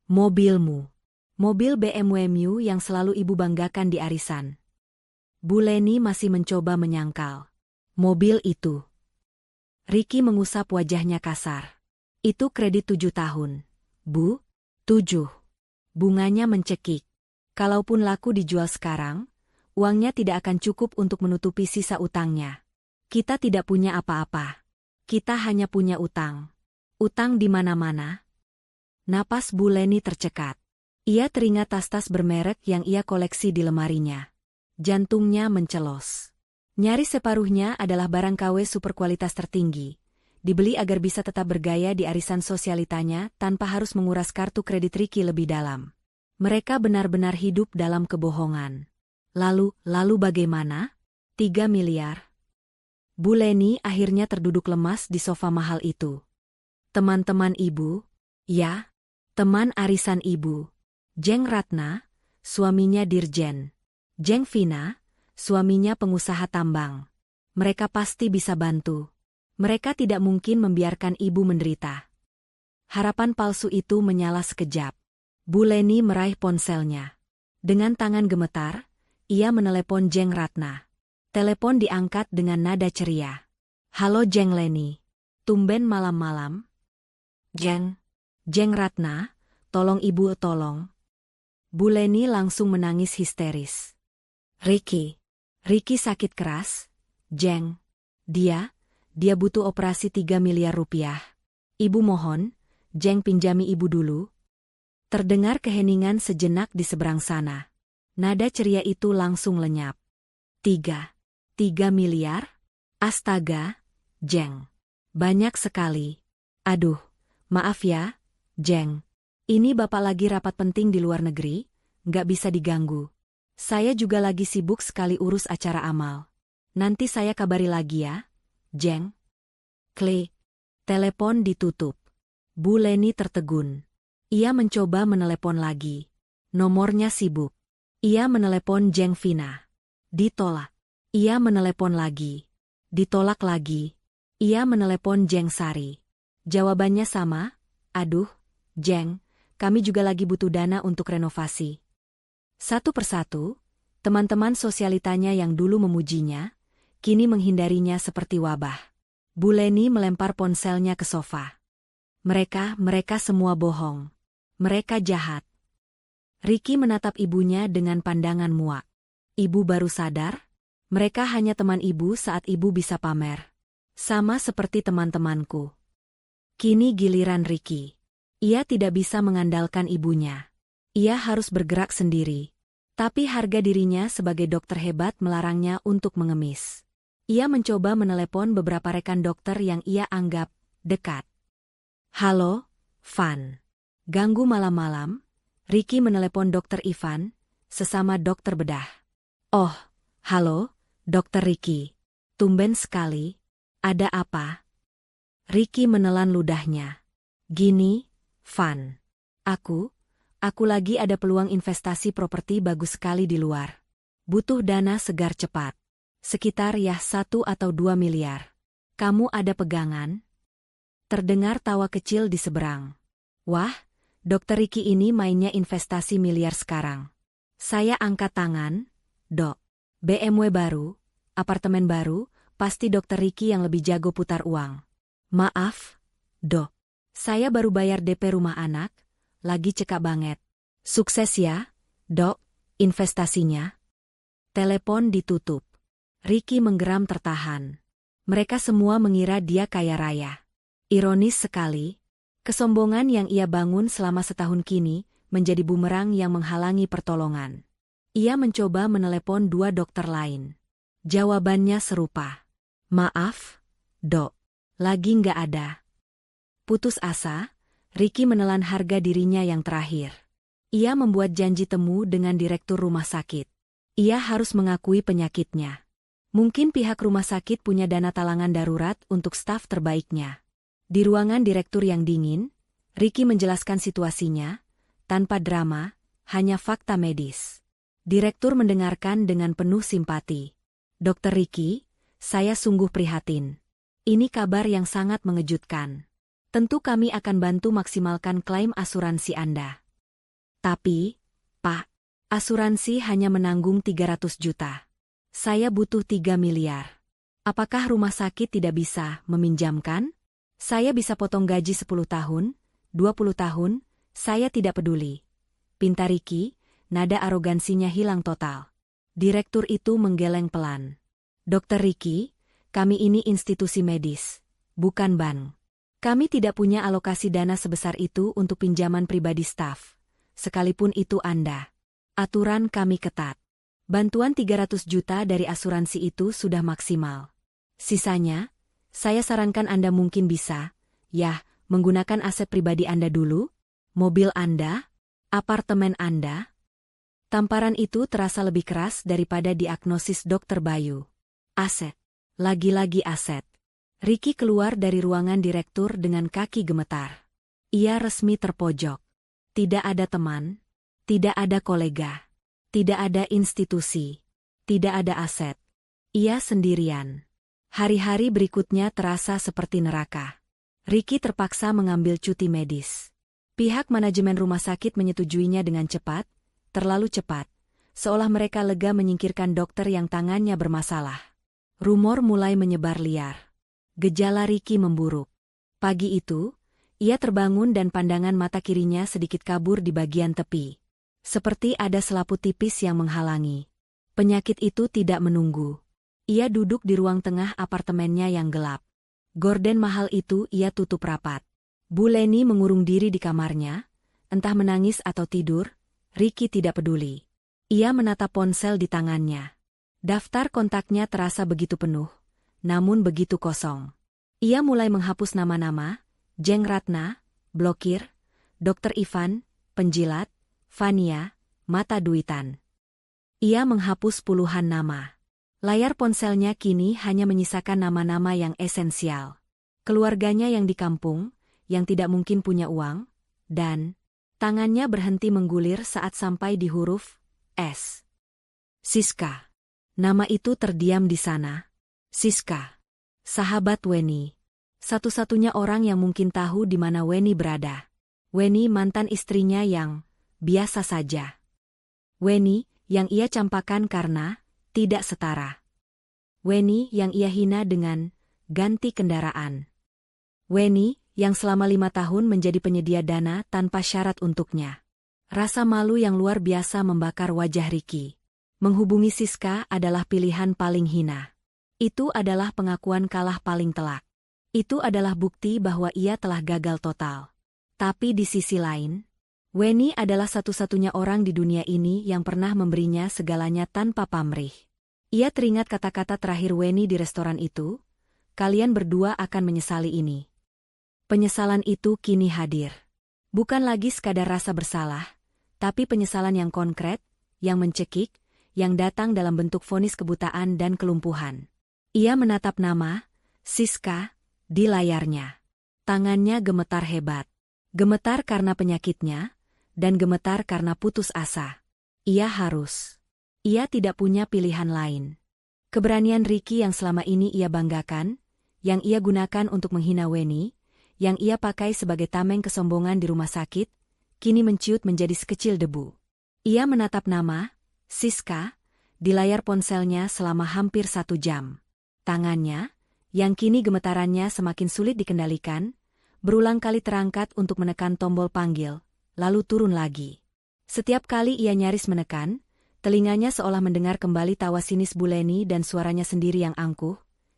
Mobilmu. Mobil BMW Mu yang selalu ibu banggakan di arisan. Buleni masih mencoba menyangkal. Mobil itu. Ricky mengusap wajahnya kasar. Itu kredit 7 tahun. Bu, 7. Bunganya mencekik. Kalaupun laku dijual sekarang, uangnya tidak akan cukup untuk menutupi sisa utangnya. Kita tidak punya apa-apa. Kita hanya punya utang. Utang di mana-mana. Napas Bu Leni tercekat. Ia teringat tas-tas bermerek yang ia koleksi di lemarinya. Jantungnya mencelos. Nyaris separuhnya adalah barang KW super kualitas tertinggi. Dibeli agar bisa tetap bergaya di arisan sosialitanya tanpa harus menguras kartu kredit Ricky lebih dalam. Mereka benar-benar hidup dalam kebohongan. Lalu bagaimana? 3 miliar. Bu Leni akhirnya terduduk lemas di sofa mahal itu. Teman-teman ibu? Ya, teman arisan ibu. Jeng Ratna, suaminya Dirjen. Jeng Vina, suaminya pengusaha tambang. Mereka pasti bisa bantu. Mereka tidak mungkin membiarkan ibu menderita. Harapan palsu itu menyala sekejap. Bu Leni meraih ponselnya. Dengan tangan gemetar, ia menelepon Jeng Ratna. Telepon diangkat dengan nada ceria. Halo Jeng Leni. Tumben malam-malam. Jeng Ratna, tolong ibu tolong. Bu Leni langsung menangis histeris. Ricky sakit keras. Jeng, dia butuh operasi 3 miliar rupiah. Ibu mohon, Jeng pinjami ibu dulu. Terdengar keheningan sejenak di seberang sana. Nada ceria itu langsung lenyap. 3 miliar? Astaga, Jeng. Banyak sekali. Aduh, maaf ya, Jeng. Ini bapak lagi rapat penting di luar negeri, nggak bisa diganggu. Saya juga lagi sibuk sekali urus acara amal. Nanti saya kabari lagi ya, Jeng. Klik. Telepon ditutup. Bu Leni tertegun. Ia mencoba menelepon lagi. Nomornya sibuk. Ia menelepon Jeng Vina. Ditolak. Ia menelepon lagi. Ditolak lagi. Ia menelepon Jeng Sari. Jawabannya sama. Aduh, Jeng, kami juga lagi butuh dana untuk renovasi. Satu persatu, teman-teman sosialitanya yang dulu memujinya, kini menghindarinya seperti wabah. Bu Leni melempar ponselnya ke sofa. Mereka semua bohong. Mereka jahat. Ricky menatap ibunya dengan pandangan muak. Ibu baru sadar? Mereka hanya teman ibu saat ibu bisa pamer. Sama seperti teman-temanku. Kini giliran Ricky. Ia tidak bisa mengandalkan ibunya. Ia harus bergerak sendiri. Tapi harga dirinya sebagai dokter hebat melarangnya untuk mengemis. Ia mencoba menelepon beberapa rekan dokter yang ia anggap dekat. Halo, Van. Ganggu malam-malam? Ricky menelepon Dokter Ivan, sesama dokter bedah. Oh, halo, Dokter Ricky. Tumben sekali. Ada apa? Ricky menelan ludahnya. Gini, Van. Aku lagi ada peluang investasi properti bagus sekali di luar. Butuh dana segar cepat. Sekitar 1 atau 2 miliar. Kamu ada pegangan? Terdengar tawa kecil di seberang. Wah, Dokter Ricky ini mainnya investasi miliar sekarang. Saya angkat tangan, Dok. BMW baru, apartemen baru, pasti Dokter Ricky yang lebih jago putar uang. Maaf, Dok. Saya baru bayar DP rumah anak, lagi cekak banget. Sukses ya, Dok, investasinya. Telepon ditutup. Ricky menggeram tertahan. Mereka semua mengira dia kaya raya. Ironis sekali. Kesombongan yang ia bangun selama setahun kini menjadi bumerang yang menghalangi pertolongan. Ia mencoba menelepon 2 dokter lain. Jawabannya serupa. Maaf, Dok. Lagi nggak ada. Putus asa, Ricky menelan harga dirinya yang terakhir. Ia membuat janji temu dengan direktur rumah sakit. Ia harus mengakui penyakitnya. Mungkin pihak rumah sakit punya dana talangan darurat untuk staf terbaiknya. Di ruangan direktur yang dingin, Ricky menjelaskan situasinya, tanpa drama, hanya fakta medis. Direktur mendengarkan dengan penuh simpati. Dokter Ricky, saya sungguh prihatin. Ini kabar yang sangat mengejutkan. Tentu kami akan bantu maksimalkan klaim asuransi Anda. Tapi, Pak, asuransi hanya menanggung 300 juta. Saya butuh 3 miliar. Apakah rumah sakit tidak bisa meminjamkan? Saya bisa potong gaji 10 tahun, 20 tahun, saya tidak peduli. Pinta Ricky, nada arogansinya hilang total. Direktur itu menggeleng pelan. Dokter Ricky, kami ini institusi medis, bukan bank. Kami tidak punya alokasi dana sebesar itu untuk pinjaman pribadi staf. Sekalipun itu Anda. Aturan kami ketat. Bantuan 300 juta dari asuransi itu sudah maksimal. Sisanya, saya sarankan Anda mungkin bisa, menggunakan aset pribadi Anda dulu, mobil Anda, apartemen Anda. Tamparan itu terasa lebih keras daripada diagnosis Dr. Bayu. Aset. Lagi-lagi aset. Ricky keluar dari ruangan direktur dengan kaki gemetar. Ia resmi terpojok. Tidak ada teman, tidak ada kolega, tidak ada institusi, tidak ada aset. Ia sendirian. Hari-hari berikutnya terasa seperti neraka. Ricky terpaksa mengambil cuti medis. Pihak manajemen rumah sakit menyetujuinya dengan cepat, terlalu cepat, seolah mereka lega menyingkirkan dokter yang tangannya bermasalah. Rumor mulai menyebar liar. Gejala Ricky memburuk. Pagi itu, ia terbangun dan pandangan mata kirinya sedikit kabur di bagian tepi. Seperti ada selaput tipis yang menghalangi. Penyakit itu tidak menunggu. Ia duduk di ruang tengah apartemennya yang gelap. Gorden mahal itu ia tutup rapat. Bu Leni mengurung diri di kamarnya, entah menangis atau tidur, Ricky tidak peduli. Ia menatap ponsel di tangannya. Daftar kontaknya terasa begitu penuh, namun begitu kosong. Ia mulai menghapus nama-nama, Jeng Ratna, blokir, Dr. Ivan, penjilat, Fania, mata duitan. Ia menghapus puluhan nama. Layar ponselnya kini hanya menyisakan nama-nama yang esensial. Keluarganya yang di kampung, yang tidak mungkin punya uang, dan tangannya berhenti menggulir saat sampai di huruf S. Siska. Nama itu terdiam di sana. Siska. Sahabat Weni. Satu-satunya orang yang mungkin tahu di mana Weni berada. Weni mantan istrinya yang biasa saja. Weni yang ia campakan karena tidak setara. Weni yang ia hina dengan ganti kendaraan. Weni yang selama 5 tahun menjadi penyedia dana tanpa syarat untuknya. Rasa malu yang luar biasa membakar wajah Ricky. Menghubungi Siska adalah pilihan paling hina. Itu adalah pengakuan kalah paling telak. Itu adalah bukti bahwa ia telah gagal total. Tapi di sisi lain, Weni adalah satu-satunya orang di dunia ini yang pernah memberinya segalanya tanpa pamrih. Ia teringat kata-kata terakhir Weni di restoran itu, "Kalian berdua akan menyesali ini." Penyesalan itu kini hadir. Bukan lagi sekadar rasa bersalah, tapi penyesalan yang konkret, yang mencekik, yang datang dalam bentuk vonis kebutaan dan kelumpuhan. Ia menatap nama, Siska, di layarnya. Tangannya gemetar hebat. Gemetar karena penyakitnya, dan gemetar karena putus asa. Ia tidak punya pilihan lain. Keberanian Ricky yang selama ini ia banggakan, yang ia gunakan untuk menghina Weni, yang ia pakai sebagai tameng kesombongan di rumah sakit, kini menciut menjadi sekecil debu. Ia menatap nama, Siska, di layar ponselnya selama hampir 1 jam. Tangannya, yang kini gemetarannya semakin sulit dikendalikan, berulang kali terangkat untuk menekan tombol panggil, lalu turun lagi. Setiap kali ia nyaris menekan, telinganya seolah mendengar kembali tawa sinis Bu Leni dan suaranya sendiri yang angkuh,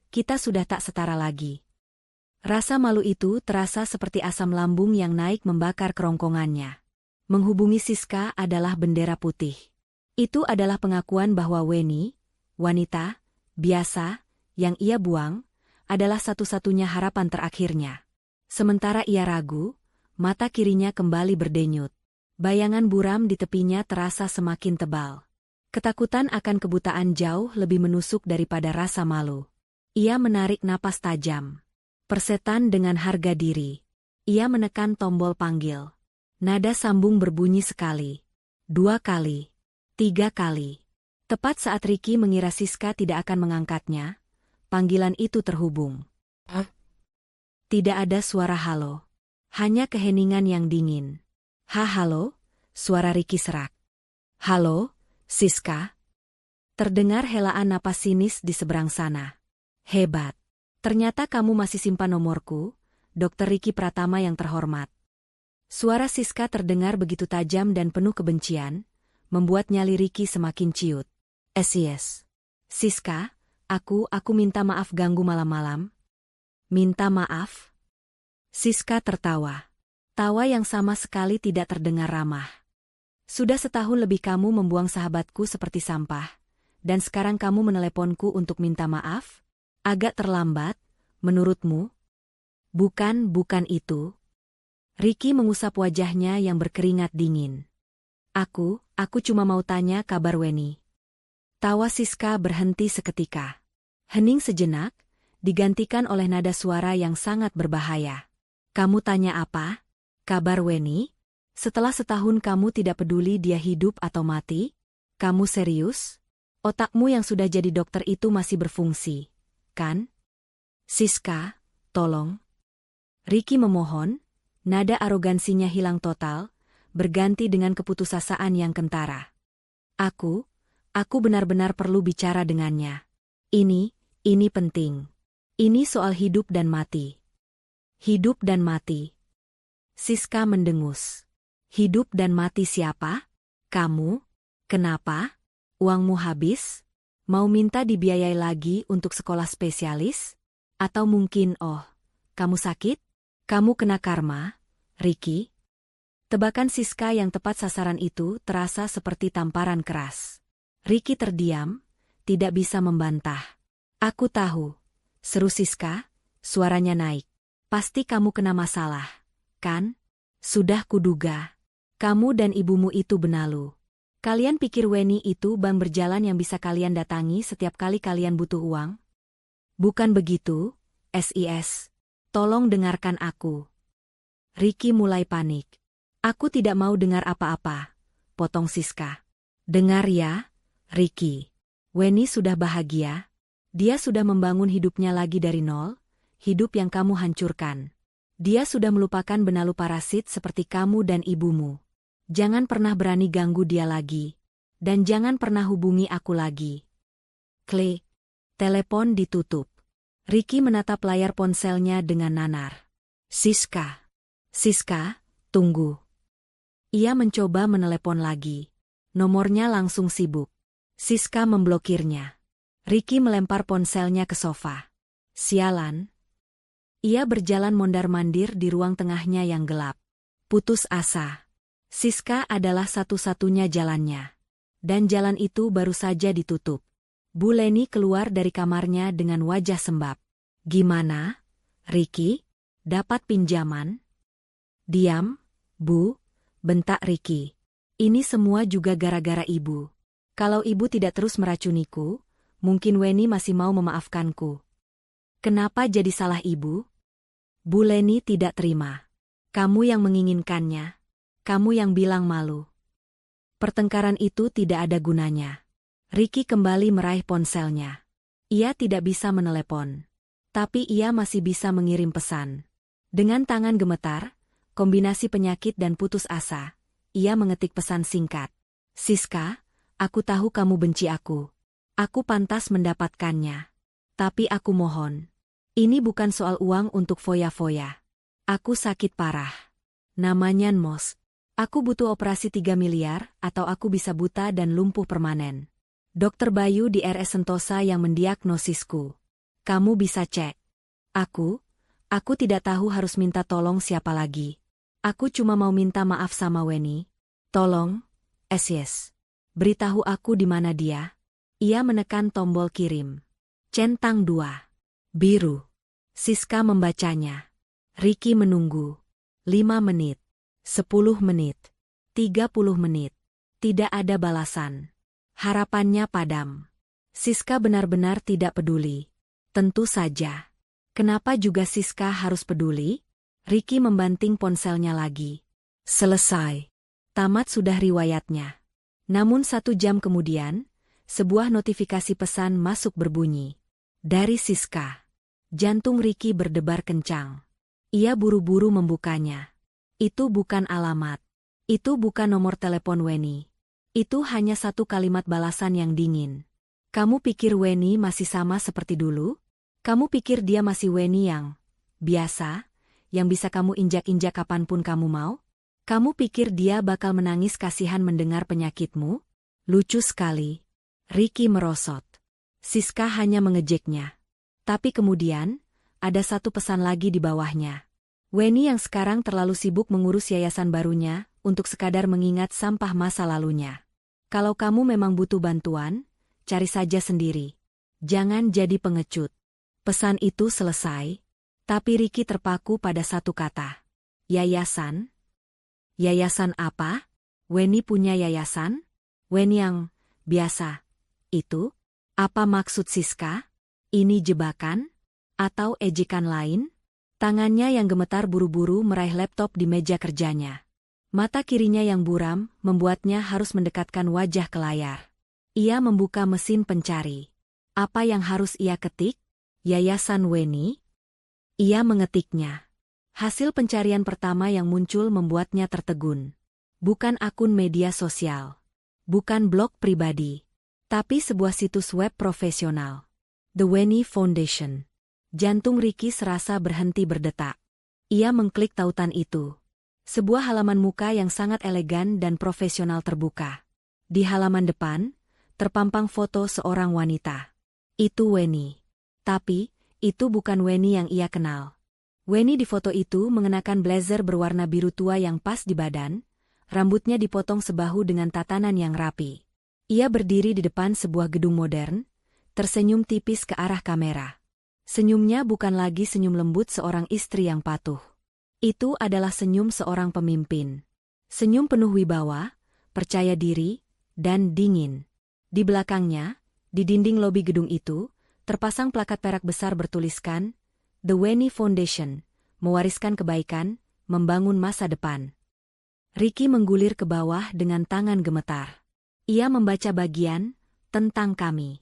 "Kita sudah tak setara lagi." Rasa malu itu terasa seperti asam lambung yang naik membakar kerongkongannya. Menghubungi Siska adalah bendera putih. Itu adalah pengakuan bahwa Weni, wanita, biasa, yang ia buang, adalah satu-satunya harapan terakhirnya. Sementara ia ragu, mata kirinya kembali berdenyut. Bayangan buram di tepinya terasa semakin tebal. Ketakutan akan kebutaan jauh lebih menusuk daripada rasa malu. Ia menarik napas tajam. Persetan dengan harga diri. Ia menekan tombol panggil. Nada sambung berbunyi sekali. 2 kali. 3 kali. Tepat saat Ricky mengira Siska tidak akan mengangkatnya, panggilan itu terhubung. Tidak ada suara halo. Hanya keheningan yang dingin. Halo, suara Ricky serak. Halo, Siska. Terdengar helaan napas sinis di seberang sana. Hebat. Ternyata kamu masih simpan nomorku, Dr. Ricky Pratama yang terhormat. Suara Siska terdengar begitu tajam dan penuh kebencian, membuat nyali Ricky semakin ciut. Yes. Siska, aku minta maaf ganggu malam-malam. Minta maaf? Siska tertawa. Tawa yang sama sekali tidak terdengar ramah. Sudah setahun lebih kamu membuang sahabatku seperti sampah. Dan sekarang kamu meneleponku untuk minta maaf? Agak terlambat, menurutmu? Bukan itu. Ricky mengusap wajahnya yang berkeringat dingin. Aku cuma mau tanya kabar Weni. Tawa Siska berhenti seketika. Hening sejenak, digantikan oleh nada suara yang sangat berbahaya. Kamu tanya apa? Kabar Weni? Setelah setahun kamu tidak peduli dia hidup atau mati? Kamu serius? Otakmu yang sudah jadi dokter itu masih berfungsi, kan? Siska, tolong. Ricky memohon, nada arogansinya hilang total, berganti dengan keputusasaan yang kentara. Aku benar-benar perlu bicara dengannya. Ini penting. Ini soal hidup dan mati. Hidup dan mati. Siska mendengus. Hidup dan mati siapa? Kamu? Kenapa? Uangmu habis? Mau minta dibiayai lagi untuk sekolah spesialis? Atau mungkin, kamu sakit? Kamu kena karma, Ricky? Tebakan Siska yang tepat sasaran itu terasa seperti tamparan keras. Ricky terdiam, tidak bisa membantah. Aku tahu, seru Siska, suaranya naik. Pasti kamu kena masalah, kan? Sudah kuduga. Kamu dan ibumu itu benalu. Kalian pikir Weni itu bank berjalan yang bisa kalian datangi setiap kali kalian butuh uang? Bukan begitu, SIS. Tolong dengarkan aku. Ricky mulai panik. Aku tidak mau dengar apa-apa, potong Siska. Dengar ya, Ricky. Weni sudah bahagia. Dia sudah membangun hidupnya lagi dari nol, hidup yang kamu hancurkan. Dia sudah melupakan benalu parasit seperti kamu dan ibumu. Jangan pernah berani ganggu dia lagi. Dan jangan pernah hubungi aku lagi. Klik. Telepon ditutup. Ricky menatap layar ponselnya dengan nanar. Siska, tunggu. Ia mencoba menelepon lagi. Nomornya langsung sibuk. Siska memblokirnya. Ricky melempar ponselnya ke sofa. Sialan. Ia berjalan mondar-mandir di ruang tengahnya yang gelap. Putus asa. Siska adalah satu-satunya jalannya. Dan jalan itu baru saja ditutup. Bu Leni keluar dari kamarnya dengan wajah sembab. Gimana, Ricky? Dapat pinjaman? Diam, Bu, bentak Ricky. Ini semua juga gara-gara ibu. Kalau ibu tidak terus meracuniku, mungkin Weni masih mau memaafkanku. Kenapa jadi salah ibu? Bu Leni tidak terima. Kamu yang menginginkannya. Kamu yang bilang malu. Pertengkaran itu tidak ada gunanya. Ricky kembali meraih ponselnya. Ia tidak bisa menelepon. Tapi ia masih bisa mengirim pesan. Dengan tangan gemetar, kombinasi penyakit dan putus asa, ia mengetik pesan singkat. Siska, aku tahu kamu benci aku. Aku pantas mendapatkannya. Tapi aku mohon. Ini bukan soal uang untuk foya-foya. Aku sakit parah. Namanya Nmos. Aku butuh operasi 3 miliar atau aku bisa buta dan lumpuh permanen. Dokter Bayu di RS Sentosa yang mendiagnosisku. Kamu bisa cek. Aku tidak tahu harus minta tolong siapa lagi. Aku cuma mau minta maaf sama Weni. Tolong, yes. Beritahu aku di mana dia. Ia menekan tombol kirim. Centang 2. Biru. Siska membacanya. Ricky menunggu. 5 menit. 10 menit. 30 menit. Tidak ada balasan. Harapannya padam. Siska benar-benar tidak peduli. Tentu saja. Kenapa juga Siska harus peduli? Ricky membanting ponselnya lagi. Selesai. Tamat sudah riwayatnya. Namun 1 jam kemudian, sebuah notifikasi pesan masuk berbunyi. Dari Siska. Jantung Ricky berdebar kencang. Ia buru-buru membukanya. Itu bukan alamat. Itu bukan nomor telepon Weni. Itu hanya 1 kalimat balasan yang dingin. Kamu pikir Weni masih sama seperti dulu? Kamu pikir dia masih Weni yang biasa, yang bisa kamu injak-injak kapanpun kamu mau? Kamu pikir dia bakal menangis kasihan mendengar penyakitmu? Lucu sekali. Ricky merosot. Siska hanya mengejeknya. Tapi kemudian, ada satu pesan lagi di bawahnya. Weni yang sekarang terlalu sibuk mengurus yayasan barunya, untuk sekadar mengingat sampah masa lalunya. Kalau kamu memang butuh bantuan, cari saja sendiri. Jangan jadi pengecut. Pesan itu selesai. Tapi Ricky terpaku pada satu kata. Yayasan? Yayasan apa? Weni punya yayasan? Weni yang biasa. Itu? Apa maksud Siska? Ini jebakan? Atau ejekan lain? Tangannya yang gemetar buru-buru meraih laptop di meja kerjanya. Mata kirinya yang buram membuatnya harus mendekatkan wajah ke layar. Ia membuka mesin pencari. Apa yang harus ia ketik? Yayasan Weni? Ia mengetiknya. Hasil pencarian pertama yang muncul membuatnya tertegun. Bukan akun media sosial. Bukan blog pribadi. Tapi sebuah situs web profesional. The Weni Foundation. Jantung Ricky serasa berhenti berdetak. Ia mengklik tautan itu. Sebuah halaman muka yang sangat elegan dan profesional terbuka. Di halaman depan, terpampang foto seorang wanita. Itu Weni. Tapi, itu bukan Weni yang ia kenal. Weni di foto itu mengenakan blazer berwarna biru tua yang pas di badan, rambutnya dipotong sebahu dengan tatanan yang rapi. Ia berdiri di depan sebuah gedung modern, tersenyum tipis ke arah kamera. Senyumnya bukan lagi senyum lembut seorang istri yang patuh. Itu adalah senyum seorang pemimpin. Senyum penuh wibawa, percaya diri, dan dingin. Di belakangnya, di dinding lobi gedung itu, terpasang plakat perak besar bertuliskan, The Weni Foundation, mewariskan kebaikan, membangun masa depan. Ricky menggulir ke bawah dengan tangan gemetar. Ia membaca bagian, tentang kami.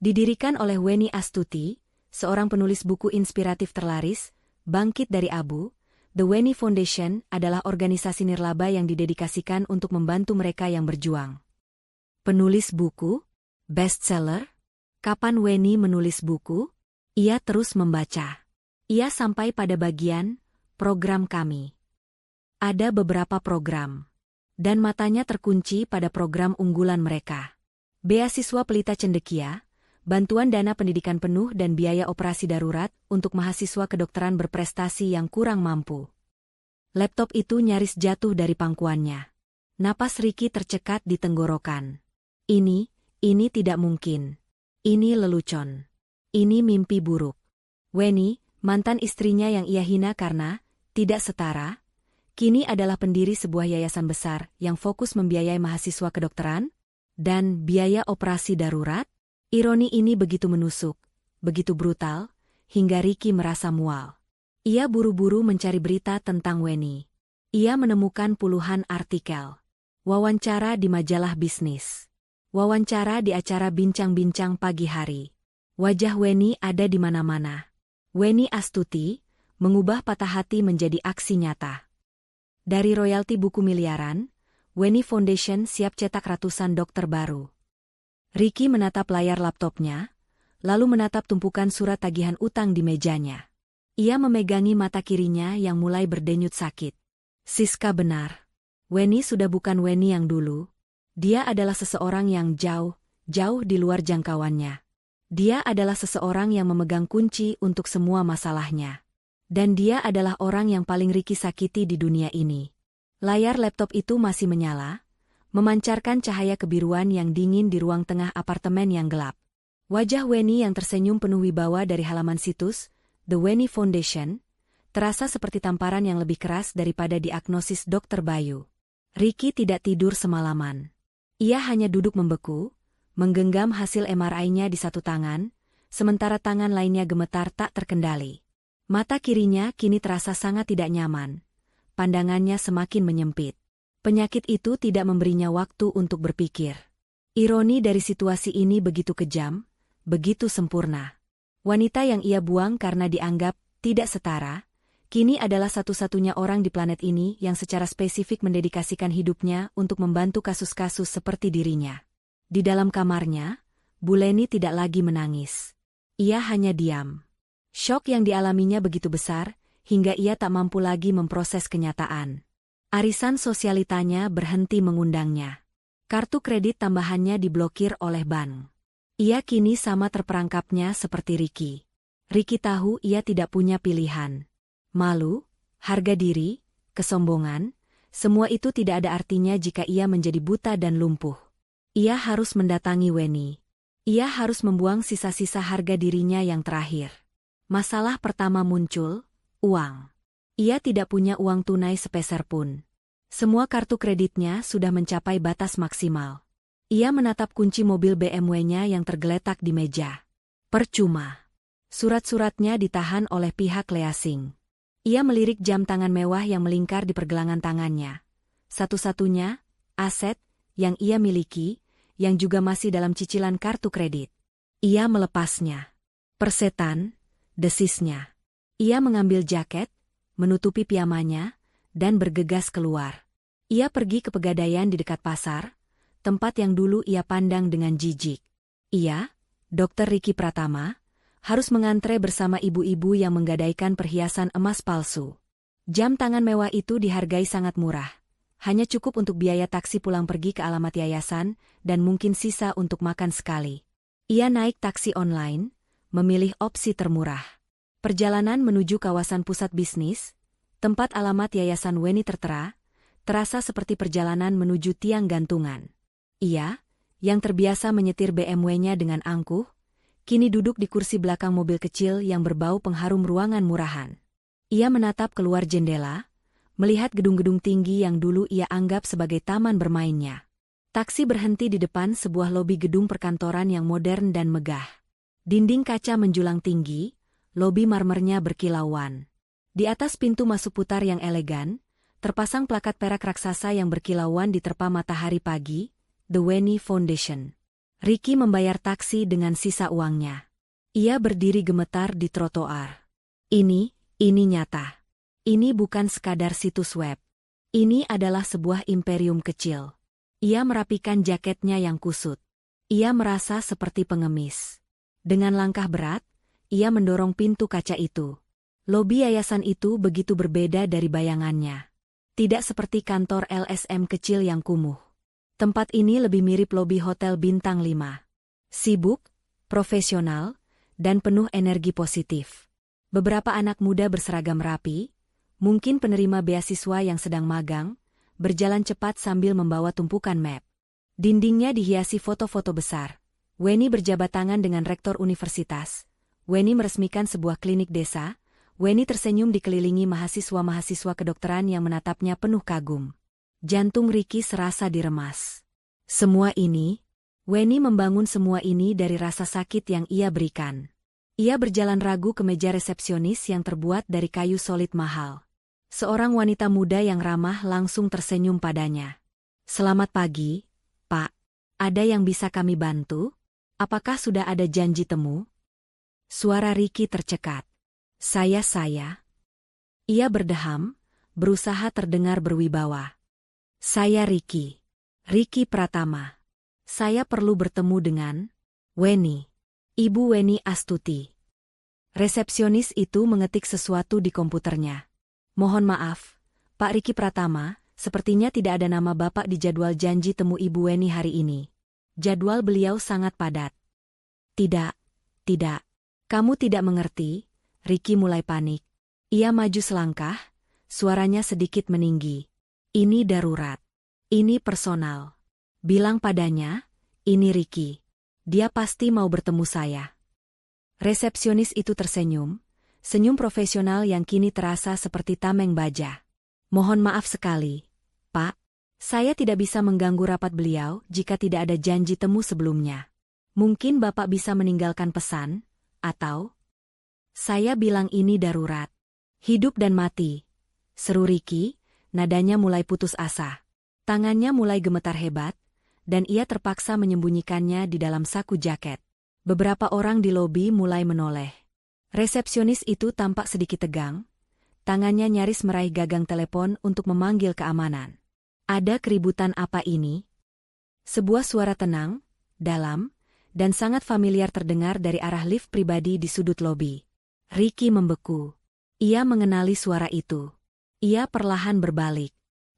Didirikan oleh Weni Astuti, seorang penulis buku inspiratif terlaris, bangkit dari abu, The Weni Foundation adalah organisasi nirlaba yang didedikasikan untuk membantu mereka yang berjuang. Penulis buku? Bestseller? Kapan Weni menulis buku? Ia terus membaca. Ia sampai pada bagian, program kami. Ada beberapa program. Dan matanya terkunci pada program unggulan mereka. Beasiswa Pelita Cendekia, bantuan dana pendidikan penuh dan biaya operasi darurat untuk mahasiswa kedokteran berprestasi yang kurang mampu. Laptop itu nyaris jatuh dari pangkuannya. Napas Ricky tercekat di tenggorokan. Ini tidak mungkin. Ini lelucon. Ini mimpi buruk. Weni, mantan istrinya yang ia hina karena tidak setara, kini adalah pendiri sebuah yayasan besar yang fokus membiayai mahasiswa kedokteran dan biaya operasi darurat. Ironi ini begitu menusuk, begitu brutal, hingga Ricky merasa mual. Ia buru-buru mencari berita tentang Weni. Ia menemukan puluhan artikel. Wawancara di majalah bisnis. Wawancara di acara bincang-bincang pagi hari. Wajah Weni ada di mana-mana. Weni Astuti, mengubah patah hati menjadi aksi nyata. Dari royalti buku miliaran, Weni Foundation siap cetak ratusan dokter baru. Ricky menatap layar laptopnya, lalu menatap tumpukan surat tagihan utang di mejanya. Ia memegangi mata kirinya yang mulai berdenyut sakit. Siska benar. Weni sudah bukan Weni yang dulu. Dia adalah seseorang yang jauh di luar jangkauannya. Dia adalah seseorang yang memegang kunci untuk semua masalahnya. Dan dia adalah orang yang paling Ricky sakiti di dunia ini. Layar laptop itu masih menyala, memancarkan cahaya kebiruan yang dingin di ruang tengah apartemen yang gelap. Wajah Weni yang tersenyum penuh wibawa dari halaman situs, The Weni Foundation, terasa seperti tamparan yang lebih keras daripada diagnosis Dr. Bayu. Ricky tidak tidur semalaman. Ia hanya duduk membeku, menggenggam hasil MRI-nya di satu tangan, sementara tangan lainnya gemetar tak terkendali. Mata kirinya kini terasa sangat tidak nyaman. Pandangannya semakin menyempit. Penyakit itu tidak memberinya waktu untuk berpikir. Ironi dari situasi ini begitu kejam, begitu sempurna. Wanita yang ia buang karena dianggap tidak setara, kini adalah satu-satunya orang di planet ini yang secara spesifik mendedikasikan hidupnya untuk membantu kasus-kasus seperti dirinya. Di dalam kamarnya, Bu Leni tidak lagi menangis. Ia hanya diam. Syok yang dialaminya begitu besar, hingga ia tak mampu lagi memproses kenyataan. Arisan sosialitanya berhenti mengundangnya. Kartu kredit tambahannya diblokir oleh bank. Ia kini sama terperangkapnya seperti Ricky. Ricky tahu ia tidak punya pilihan. Malu, harga diri, kesombongan, semua itu tidak ada artinya jika ia menjadi buta dan lumpuh. Ia harus mendatangi Weni. Ia harus membuang sisa-sisa harga dirinya yang terakhir. Masalah pertama muncul, uang. Ia tidak punya uang tunai sepeser pun. Semua kartu kreditnya sudah mencapai batas maksimal. Ia menatap kunci mobil BMW-nya yang tergeletak di meja. Percuma. Surat-suratnya ditahan oleh pihak leasing. Ia melirik jam tangan mewah yang melingkar di pergelangan tangannya. Satu-satunya aset yang ia miliki, yang juga masih dalam cicilan kartu kredit. Ia melepasnya. Persetan, desisnya. Ia mengambil jaket, menutupi piyamanya, dan bergegas keluar. Ia pergi ke pegadaian di dekat pasar, tempat yang dulu ia pandang dengan jijik. Ia, Dr. Ricky Pratama, harus mengantre bersama ibu-ibu yang menggadaikan perhiasan emas palsu. Jam tangan mewah itu dihargai sangat murah. Hanya cukup untuk biaya taksi pulang pergi ke alamat yayasan, dan mungkin sisa untuk makan sekali. Ia naik taksi online, memilih opsi termurah. Perjalanan menuju kawasan pusat bisnis, tempat alamat yayasan Weni tertera, terasa seperti perjalanan menuju tiang gantungan. Ia, yang terbiasa menyetir BMW-nya dengan angkuh, kini duduk di kursi belakang mobil kecil yang berbau pengharum ruangan murahan. Ia menatap keluar jendela, melihat gedung-gedung tinggi yang dulu ia anggap sebagai taman bermainnya. Taksi berhenti di depan sebuah lobi gedung perkantoran yang modern dan megah. Dinding kaca menjulang tinggi, lobi marmernya berkilauan. Di atas pintu masuk putar yang elegan, terpasang plakat perak raksasa yang berkilauan diterpa matahari pagi, The Weni Foundation. Ricky membayar taksi dengan sisa uangnya. Ia berdiri gemetar di trotoar. Ini nyata. Ini bukan sekadar situs web. Ini adalah sebuah imperium kecil. Ia merapikan jaketnya yang kusut. Ia merasa seperti pengemis. Dengan langkah berat, ia mendorong pintu kaca itu. Lobi yayasan itu begitu berbeda dari bayangannya. Tidak seperti kantor LSM kecil yang kumuh. Tempat ini lebih mirip lobi hotel bintang 5. Sibuk, profesional, dan penuh energi positif. Beberapa anak muda berseragam rapi, mungkin penerima beasiswa yang sedang magang, berjalan cepat sambil membawa tumpukan map. Dindingnya dihiasi foto-foto besar. Weni berjabat tangan dengan rektor universitas. Weni meresmikan sebuah klinik desa. Weni tersenyum dikelilingi mahasiswa-mahasiswa kedokteran yang menatapnya penuh kagum. Jantung Ricky serasa diremas. Semua ini, Weni membangun semua ini dari rasa sakit yang ia berikan. Ia berjalan ragu ke meja resepsionis yang terbuat dari kayu solid mahal. Seorang wanita muda yang ramah langsung tersenyum padanya. "Selamat pagi, Pak. Ada yang bisa kami bantu? Apakah sudah ada janji temu?" Suara Ricky tercekat. Saya. Ia berdeham, berusaha terdengar berwibawa. "Saya Ricky. Ricky Pratama. Saya perlu bertemu dengan Weni. Ibu Weni Astuti." Resepsionis itu mengetik sesuatu di komputernya. "Mohon maaf, Pak Ricky Pratama, sepertinya tidak ada nama Bapak di jadwal janji temu Ibu Weni hari ini. Jadwal beliau sangat padat." Tidak. Kamu tidak mengerti." Ricky mulai panik. Ia maju selangkah, suaranya sedikit meninggi. "Ini darurat. Ini personal. Bilang padanya, ini Ricky. Dia pasti mau bertemu saya." Resepsionis itu tersenyum, senyum profesional yang kini terasa seperti tameng baja. "Mohon maaf sekali, Pak. Saya tidak bisa mengganggu rapat beliau jika tidak ada janji temu sebelumnya. Mungkin Bapak bisa meninggalkan pesan, atau..." "Saya bilang ini darurat. Hidup dan mati," seru Ricky, nadanya mulai putus asa. Tangannya mulai gemetar hebat, dan ia terpaksa menyembunyikannya di dalam saku jaket. Beberapa orang di lobi mulai menoleh. Resepsionis itu tampak sedikit tegang, tangannya nyaris meraih gagang telepon untuk memanggil keamanan. "Ada keributan apa ini?" Sebuah suara tenang, dalam, dan sangat familiar terdengar dari arah lift pribadi di sudut lobi. Ricky membeku. Ia mengenali suara itu. Ia perlahan berbalik.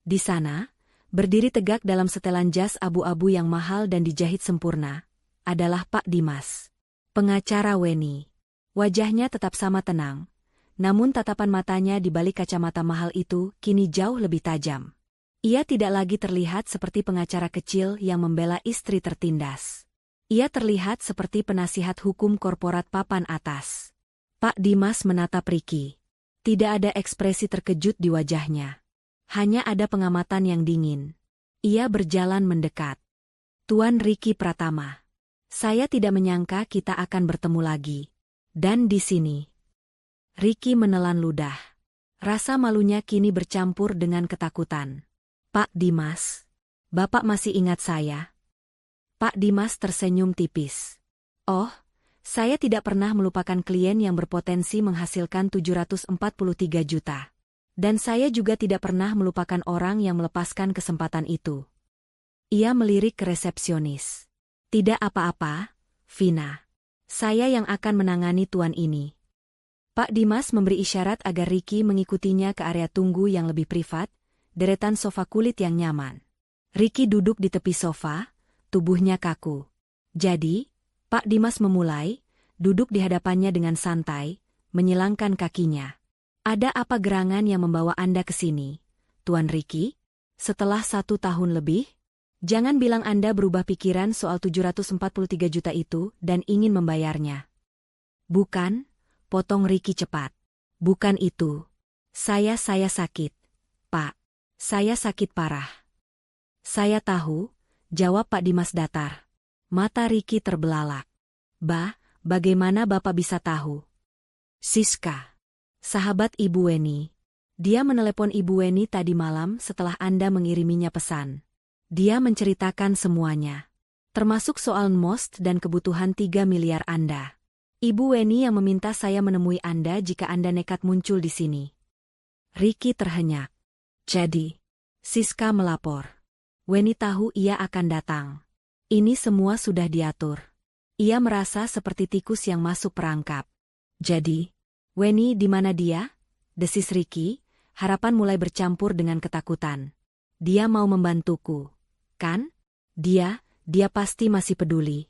Di sana, berdiri tegak dalam setelan jas abu-abu yang mahal dan dijahit sempurna, adalah Pak Dimas, pengacara Weni. Wajahnya tetap sama tenang, namun tatapan matanya di balik kacamata mahal itu kini jauh lebih tajam. Ia tidak lagi terlihat seperti pengacara kecil yang membela istri tertindas. Ia terlihat seperti penasihat hukum korporat papan atas. Pak Dimas menatap Ricky. Tidak ada ekspresi terkejut di wajahnya. Hanya ada pengamatan yang dingin. Ia berjalan mendekat. Tuan Ricky Pratama, saya tidak menyangka kita akan bertemu lagi. Dan di sini. Ricky menelan ludah. Rasa malunya kini bercampur dengan ketakutan. Pak Dimas, Bapak masih ingat saya? Pak Dimas tersenyum tipis. Oh, saya tidak pernah melupakan klien yang berpotensi menghasilkan 743 juta. Dan saya juga tidak pernah melupakan orang yang melepaskan kesempatan itu. Ia melirik ke resepsionis. Tidak apa-apa, Vina. Saya yang akan menangani tuan ini. Pak Dimas memberi isyarat agar Ricky mengikutinya ke area tunggu yang lebih privat, deretan sofa kulit yang nyaman. Ricky duduk di tepi sofa, tubuhnya kaku. Jadi, Pak Dimas memulai, duduk di hadapannya dengan santai, menyilangkan kakinya. Ada apa gerangan yang membawa Anda ke sini, Tuan Ricky? Setelah 1 tahun lebih? Jangan bilang Anda berubah pikiran soal 743 juta itu dan ingin membayarnya. Bukan, potong Ricky cepat. Bukan itu. Saya sakit, Pak. Saya sakit parah. Saya tahu, jawab Pak Dimas datar. Mata Ricky terbelalak. Bagaimana Bapak bisa tahu? Siska. Sahabat Ibu Weni. Dia menelepon Ibu Weni tadi malam setelah Anda mengiriminya pesan. Dia menceritakan semuanya. Termasuk soal most dan kebutuhan 3 miliar Anda. Ibu Weni yang meminta saya menemui Anda jika Anda nekat muncul di sini. Ricky terhenyak. Jadi, Siska melapor. Weni tahu ia akan datang. Ini semua sudah diatur. Ia merasa seperti tikus yang masuk perangkap. Jadi, Weni di mana dia? Desis Ricky, harapan mulai bercampur dengan ketakutan. Dia mau membantuku, kan? Dia pasti masih peduli.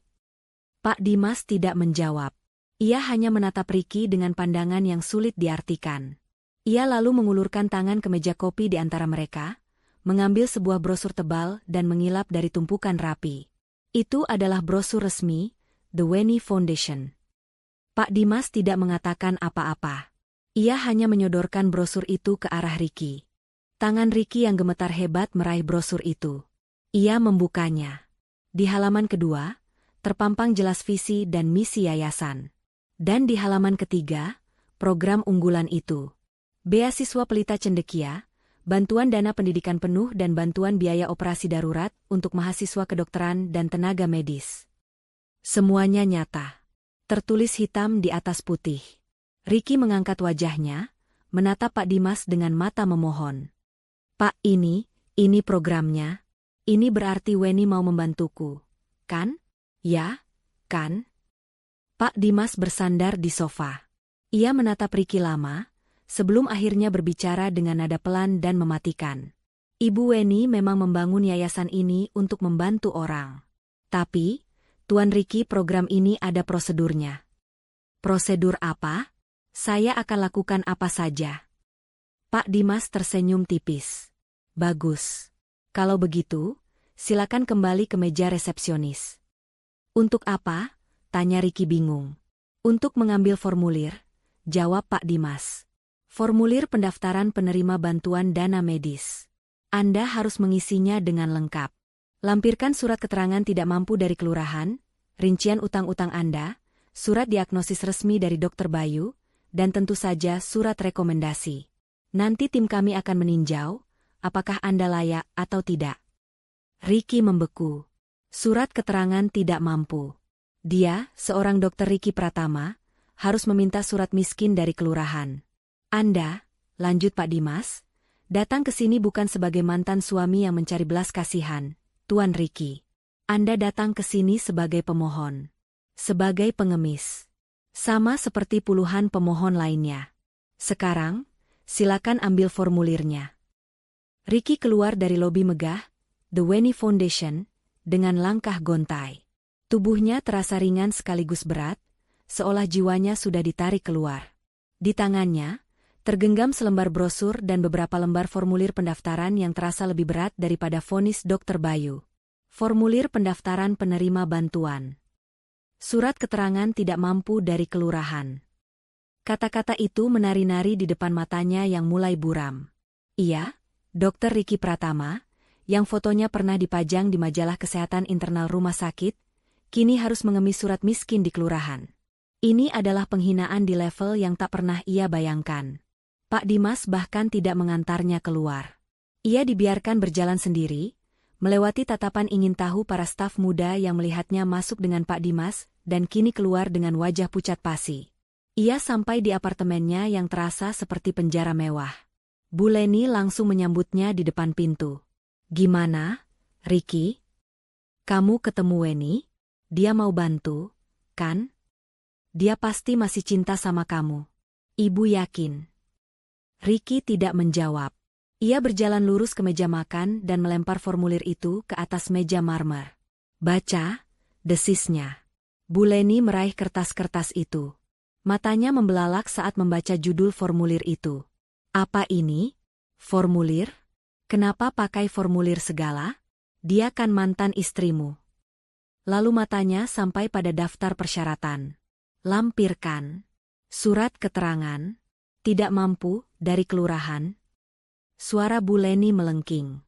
Pak Dimas tidak menjawab. Ia hanya menatap Ricky dengan pandangan yang sulit diartikan. Ia lalu mengulurkan tangan ke meja kopi di antara mereka, mengambil sebuah brosur tebal dan mengilap dari tumpukan rapi. Itu adalah brosur resmi, The Weni Foundation. Pak Dimas tidak mengatakan apa-apa. Ia hanya menyodorkan brosur itu ke arah Ricky. Tangan Ricky yang gemetar hebat meraih brosur itu. Ia membukanya. Di halaman kedua, terpampang jelas visi dan misi yayasan. Dan di halaman ketiga, program unggulan itu. Beasiswa Pelita Cendekia, bantuan dana pendidikan penuh dan bantuan biaya operasi darurat untuk mahasiswa kedokteran dan tenaga medis. Semuanya nyata. Tertulis hitam di atas putih. Ricky mengangkat wajahnya, menatap Pak Dimas dengan mata memohon. Pak, ini programnya. Ini berarti Weni mau membantuku, kan? Ya, kan? Pak Dimas bersandar di sofa. Ia menatap Ricky lama, sebelum akhirnya berbicara dengan nada pelan dan mematikan. Ibu Weni memang membangun yayasan ini untuk membantu orang. Tapi, Tuan Ricky, program ini ada prosedurnya. Prosedur apa? Saya akan lakukan apa saja. Pak Dimas tersenyum tipis. Bagus. Kalau begitu, silakan kembali ke meja resepsionis. Untuk apa? Tanya Ricky bingung. Untuk mengambil formulir, jawab Pak Dimas. Formulir pendaftaran penerima bantuan dana medis. Anda harus mengisinya dengan lengkap. Lampirkan surat keterangan tidak mampu dari kelurahan, rincian utang-utang Anda, surat diagnosis resmi dari Dr. Bayu, dan tentu saja surat rekomendasi. Nanti tim kami akan meninjau, apakah Anda layak atau tidak. Ricky membeku. Surat keterangan tidak mampu. Dia, seorang dokter Ricky Pratama, harus meminta surat miskin dari kelurahan. Anda, lanjut Pak Dimas, datang ke sini bukan sebagai mantan suami yang mencari belas kasihan, Tuan Ricky. Anda datang ke sini sebagai pemohon. Sebagai pengemis. Sama seperti puluhan pemohon lainnya. Sekarang, silakan ambil formulirnya. Ricky keluar dari lobi megah, The Weni Foundation, dengan langkah gontai. Tubuhnya terasa ringan sekaligus berat, seolah jiwanya sudah ditarik keluar. Di tangannya, tergenggam selembar brosur dan beberapa lembar formulir pendaftaran yang terasa lebih berat daripada vonis Dr. Bayu. Formulir pendaftaran penerima bantuan. Surat keterangan tidak mampu dari kelurahan. Kata-kata itu menari-nari di depan matanya yang mulai buram. Iya, Dr. Ricky Pratama, yang fotonya pernah dipajang di majalah kesehatan internal rumah sakit, kini harus mengemis surat miskin di kelurahan. Ini adalah penghinaan di level yang tak pernah ia bayangkan. Pak Dimas bahkan tidak mengantarnya keluar. Ia dibiarkan berjalan sendiri, melewati tatapan ingin tahu para staf muda yang melihatnya masuk dengan Pak Dimas dan kini keluar dengan wajah pucat pasi. Ia sampai di apartemennya yang terasa seperti penjara mewah. Bu Leni langsung menyambutnya di depan pintu. "Gimana, Ricky? Kamu ketemu Weni? Dia mau bantu, kan? Dia pasti masih cinta sama kamu. Ibu yakin." Ricky tidak menjawab. Ia berjalan lurus ke meja makan dan melempar formulir itu ke atas meja marmer. "Baca," desisnya. Bu Leni meraih kertas-kertas itu. Matanya membelalak saat membaca judul formulir itu. "Apa ini? Formulir? Kenapa pakai formulir segala? Dia kan mantan istrimu." Lalu matanya sampai pada daftar persyaratan. Lampirkan. Surat keterangan. Tidak mampu, dari kelurahan. Suara Bu Leni melengking.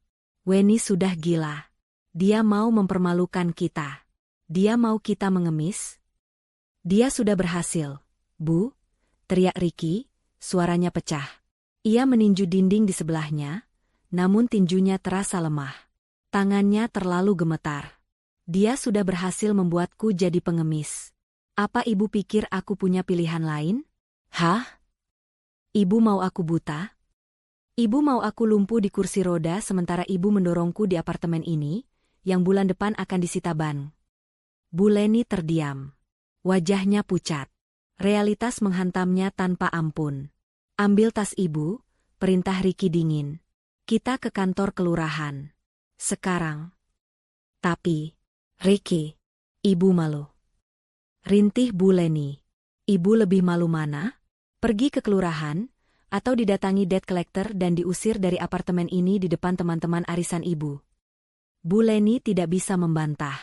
"Weni sudah gila. Dia mau mempermalukan kita. Dia mau kita mengemis. Dia sudah berhasil, Bu," teriak Ricky, suaranya pecah. Ia meninju dinding di sebelahnya, namun tinjunya terasa lemah. Tangannya terlalu gemetar. "Dia sudah berhasil membuatku jadi pengemis. Apa ibu pikir aku punya pilihan lain? Hah? Ibu mau aku buta? Ibu mau aku lumpuh di kursi roda sementara ibu mendorongku di apartemen ini, yang bulan depan akan disita ban?" Bu Leni terdiam. Wajahnya pucat. Realitas menghantamnya tanpa ampun. "Ambil tas ibu," perintah Ricky dingin. "Kita ke kantor kelurahan. Sekarang." "Tapi, Ricky, ibu malu." Rintih Bu Leni. "Ibu lebih malu mana? Pergi ke kelurahan, atau didatangi debt collector dan diusir dari apartemen ini di depan teman-teman arisan ibu?" Bu Leni tidak bisa membantah.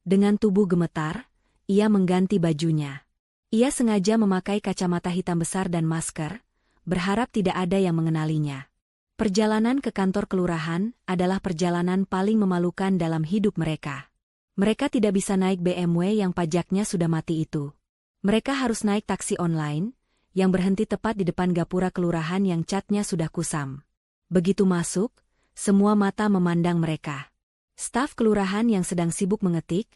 Dengan tubuh gemetar, ia mengganti bajunya. Ia sengaja memakai kacamata hitam besar dan masker, berharap tidak ada yang mengenalinya. Perjalanan ke kantor kelurahan adalah perjalanan paling memalukan dalam hidup mereka. Mereka tidak bisa naik BMW yang pajaknya sudah mati itu. Mereka harus naik taksi online, yang berhenti tepat di depan gapura kelurahan yang catnya sudah kusam. Begitu masuk, semua mata memandang mereka. Staf kelurahan yang sedang sibuk mengetik,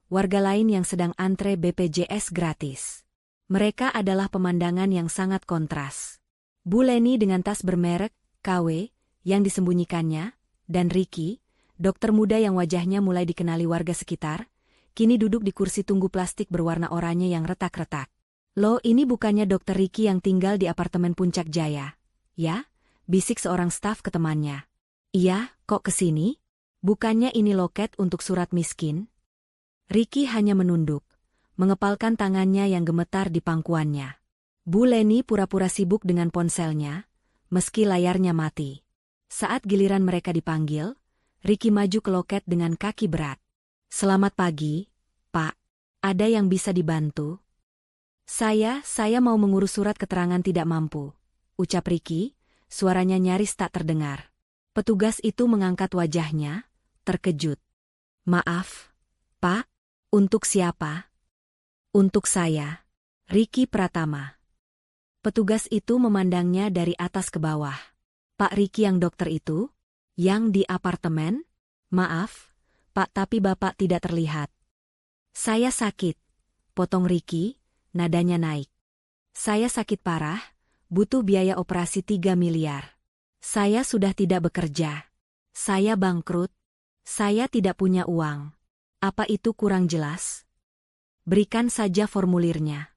warga lain yang sedang antre BPJS gratis. Mereka adalah pemandangan yang sangat kontras. Bu Leni dengan tas bermerek KW yang disembunyikannya, dan Ricky, dokter muda yang wajahnya mulai dikenali warga sekitar, kini duduk di kursi tunggu plastik berwarna oranye yang retak-retak. "Loh, ini bukannya Dokter Ricky yang tinggal di apartemen Puncak Jaya, ya?" bisik seorang staf ke temannya. "Iya, kok kesini? Bukannya ini loket untuk surat miskin?" Ricky hanya menunduk, mengepalkan tangannya yang gemetar di pangkuannya. Bu Leni pura-pura sibuk dengan ponselnya, meski layarnya mati. Saat giliran mereka dipanggil, Ricky maju ke loket dengan kaki berat. "Selamat pagi, Pak. Ada yang bisa dibantu?" Saya mau mengurus surat keterangan tidak mampu," ucap Ricky, suaranya nyaris tak terdengar. Petugas itu mengangkat wajahnya, terkejut. "Maaf, Pak, untuk siapa?" "Untuk saya, Ricky Pratama." Petugas itu memandangnya dari atas ke bawah. "Pak Ricky yang dokter itu? Yang di apartemen? Maaf, Pak, tapi Bapak tidak terlihat." "Saya sakit," potong Ricky, nadanya naik. "Saya sakit parah, butuh biaya operasi 3 miliar. Saya sudah tidak bekerja. Saya bangkrut. Saya tidak punya uang. Apa itu kurang jelas? Berikan saja formulirnya."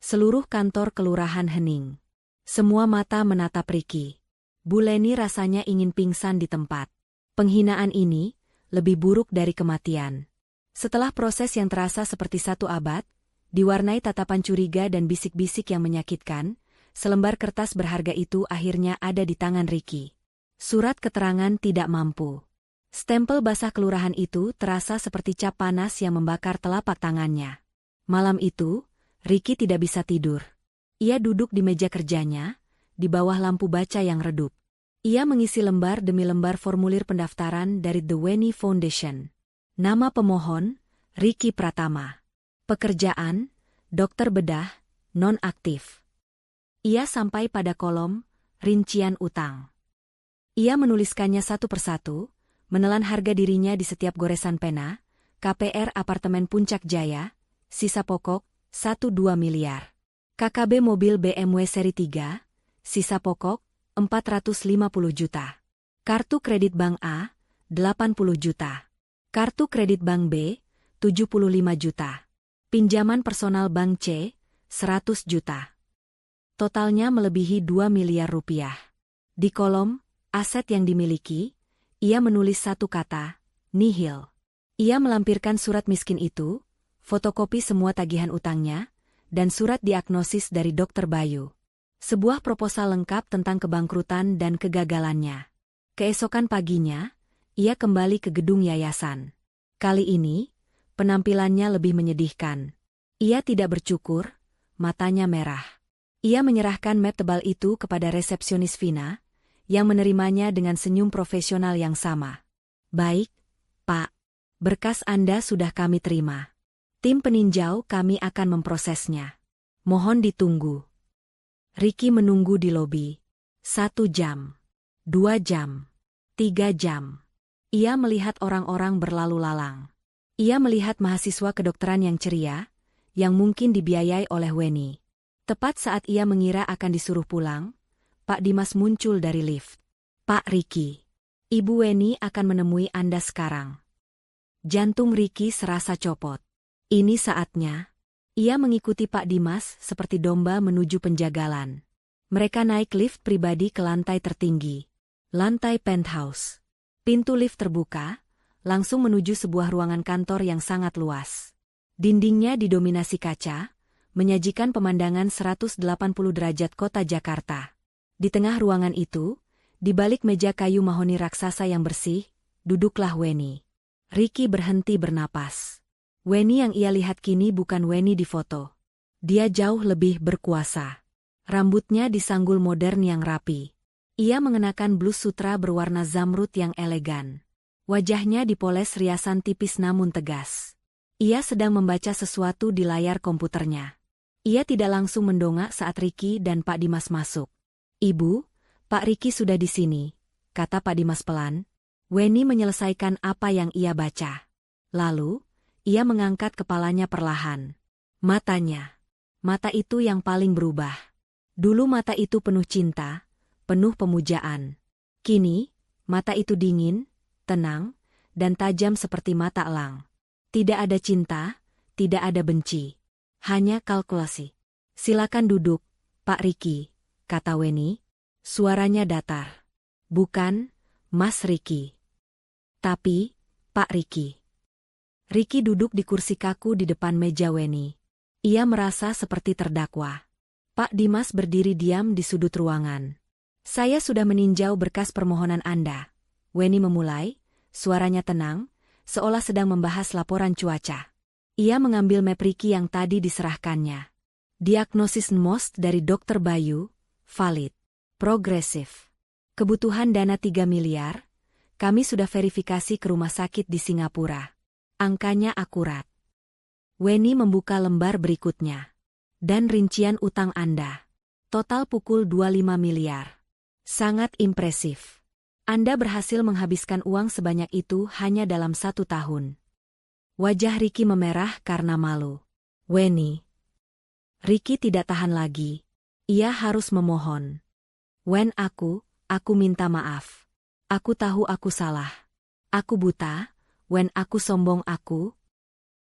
Seluruh kantor kelurahan hening. Semua mata menatap Ricky. Bu Leni rasanya ingin pingsan di tempat. Penghinaan ini lebih buruk dari kematian. Setelah proses yang terasa seperti 1 abad, diwarnai tatapan curiga dan bisik-bisik yang menyakitkan, selembar kertas berharga itu akhirnya ada di tangan Ricky. Surat keterangan tidak mampu. Stempel basah kelurahan itu terasa seperti cap panas yang membakar telapak tangannya. Malam itu, Ricky tidak bisa tidur. Ia duduk di meja kerjanya, di bawah lampu baca yang redup. Ia mengisi lembar demi lembar formulir pendaftaran dari The Weni Foundation. Nama pemohon, Ricky Pratama. Pekerjaan, dokter bedah, non-aktif. Ia sampai pada kolom, rincian utang. Ia menuliskannya satu persatu, menelan harga dirinya di setiap goresan pena, KPR apartemen Puncak Jaya, sisa pokok, 1,2 miliar. KKB mobil BMW seri 3, sisa pokok, 450 juta. Kartu kredit Bank A, 80 juta. Kartu kredit Bank B, 75 juta. Pinjaman personal Bank C, 100 juta. Totalnya melebihi 2 miliar rupiah. Di kolom, aset yang dimiliki, ia menulis satu kata, nihil. Ia melampirkan surat miskin itu, fotokopi semua tagihan utangnya, dan surat diagnosis dari Dokter Bayu. Sebuah proposal lengkap tentang kebangkrutan dan kegagalannya. Keesokan paginya, ia kembali ke gedung yayasan. Kali ini, penampilannya lebih menyedihkan. Ia tidak bercukur, matanya merah. Ia menyerahkan map tebal itu kepada resepsionis Vina, yang menerimanya dengan senyum profesional yang sama. Baik, Pak. Berkas Anda sudah kami terima. Tim peninjau kami akan memprosesnya. Mohon ditunggu. Ricky menunggu di lobi. 1 jam. 2 jam. 3 jam. Ia melihat orang-orang berlalu lalang. Ia melihat mahasiswa kedokteran yang ceria, yang mungkin dibiayai oleh Weni. Tepat saat ia mengira akan disuruh pulang, Pak Dimas muncul dari lift. Pak Ricky, Ibu Weni akan menemui Anda sekarang. Jantung Ricky serasa copot. Ini saatnya. Ia mengikuti Pak Dimas seperti domba menuju penjagalan. Mereka naik lift pribadi ke lantai tertinggi. Lantai penthouse. Pintu lift terbuka, langsung menuju sebuah ruangan kantor yang sangat luas. Dindingnya didominasi kaca, menyajikan pemandangan 180 derajat kota Jakarta. Di tengah ruangan itu, di balik meja kayu mahoni raksasa yang bersih, duduklah Weni. Ricky berhenti bernapas. Weni yang ia lihat kini bukan Weni di foto. Dia jauh lebih berkuasa. Rambutnya disanggul modern yang rapi. Ia mengenakan blus sutra berwarna zamrud yang elegan. Wajahnya dipoles riasan tipis namun tegas. Ia sedang membaca sesuatu di layar komputernya. Ia tidak langsung mendongak saat Ricky dan Pak Dimas masuk. Ibu, Pak Ricky sudah di sini, kata Pak Dimas pelan. Weni menyelesaikan apa yang ia baca. Lalu, ia mengangkat kepalanya perlahan. Mata itu yang paling berubah. Dulu mata itu penuh cinta, penuh pemujaan. Kini, mata itu dingin, tenang, dan tajam seperti mata elang. Tidak ada cinta, tidak ada benci. Hanya kalkulasi. Silakan duduk, Pak Ricky, kata Weni. Suaranya datar. Bukan, Mas Ricky. Tapi, Pak Ricky. Ricky duduk di kursi kaku di depan meja Weni. Ia merasa seperti terdakwa. Pak Dimas berdiri diam di sudut ruangan. Saya sudah meninjau berkas permohonan Anda. Weni memulai, suaranya tenang, seolah sedang membahas laporan cuaca. Ia mengambil map Ricky yang tadi diserahkannya. Diagnosis NMOS dari Dokter Bayu, valid. Progresif. Kebutuhan dana 3 miliar, kami sudah verifikasi ke rumah sakit di Singapura. Angkanya akurat. Weni membuka lembar berikutnya. Dan rincian utang Anda. Total pukul 25 miliar. Sangat impresif. Anda berhasil menghabiskan uang sebanyak itu hanya dalam 1 tahun. Wajah Ricky memerah karena malu. Weni. Ricky tidak tahan lagi. Ia harus memohon. Wen aku minta maaf. Aku tahu aku salah. Aku buta, Wen aku sombong aku.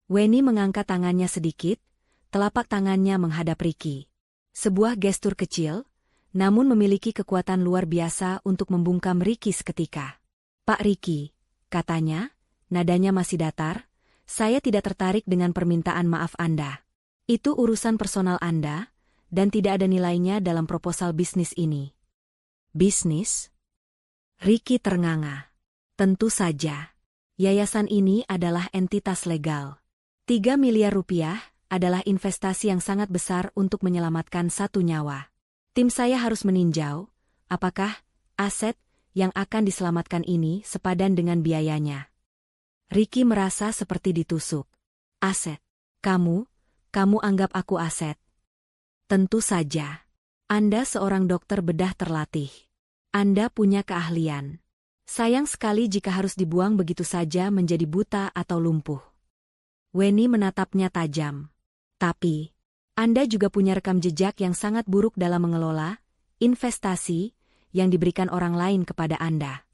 Weni mengangkat tangannya sedikit, telapak tangannya menghadap Ricky. Sebuah gestur kecil, namun memiliki kekuatan luar biasa untuk membungkam Ricky seketika. "Pak Ricky," katanya, nadanya masih datar, "saya tidak tertarik dengan permintaan maaf Anda. Itu urusan personal Anda, dan tidak ada nilainya dalam proposal bisnis ini." "Bisnis?" Ricky ternganga. "Tentu saja. Yayasan ini adalah entitas legal. 3 miliar rupiah adalah investasi yang sangat besar untuk menyelamatkan satu nyawa. Tim saya harus meninjau, apakah aset yang akan diselamatkan ini sepadan dengan biayanya." Ricky merasa seperti ditusuk. "Aset? Kamu anggap aku aset?" "Tentu saja. Anda seorang dokter bedah terlatih. Anda punya keahlian. Sayang sekali jika harus dibuang begitu saja menjadi buta atau lumpuh." Weni menatapnya tajam. "Tapi, Anda juga punya rekam jejak yang sangat buruk dalam mengelola investasi yang diberikan orang lain kepada Anda."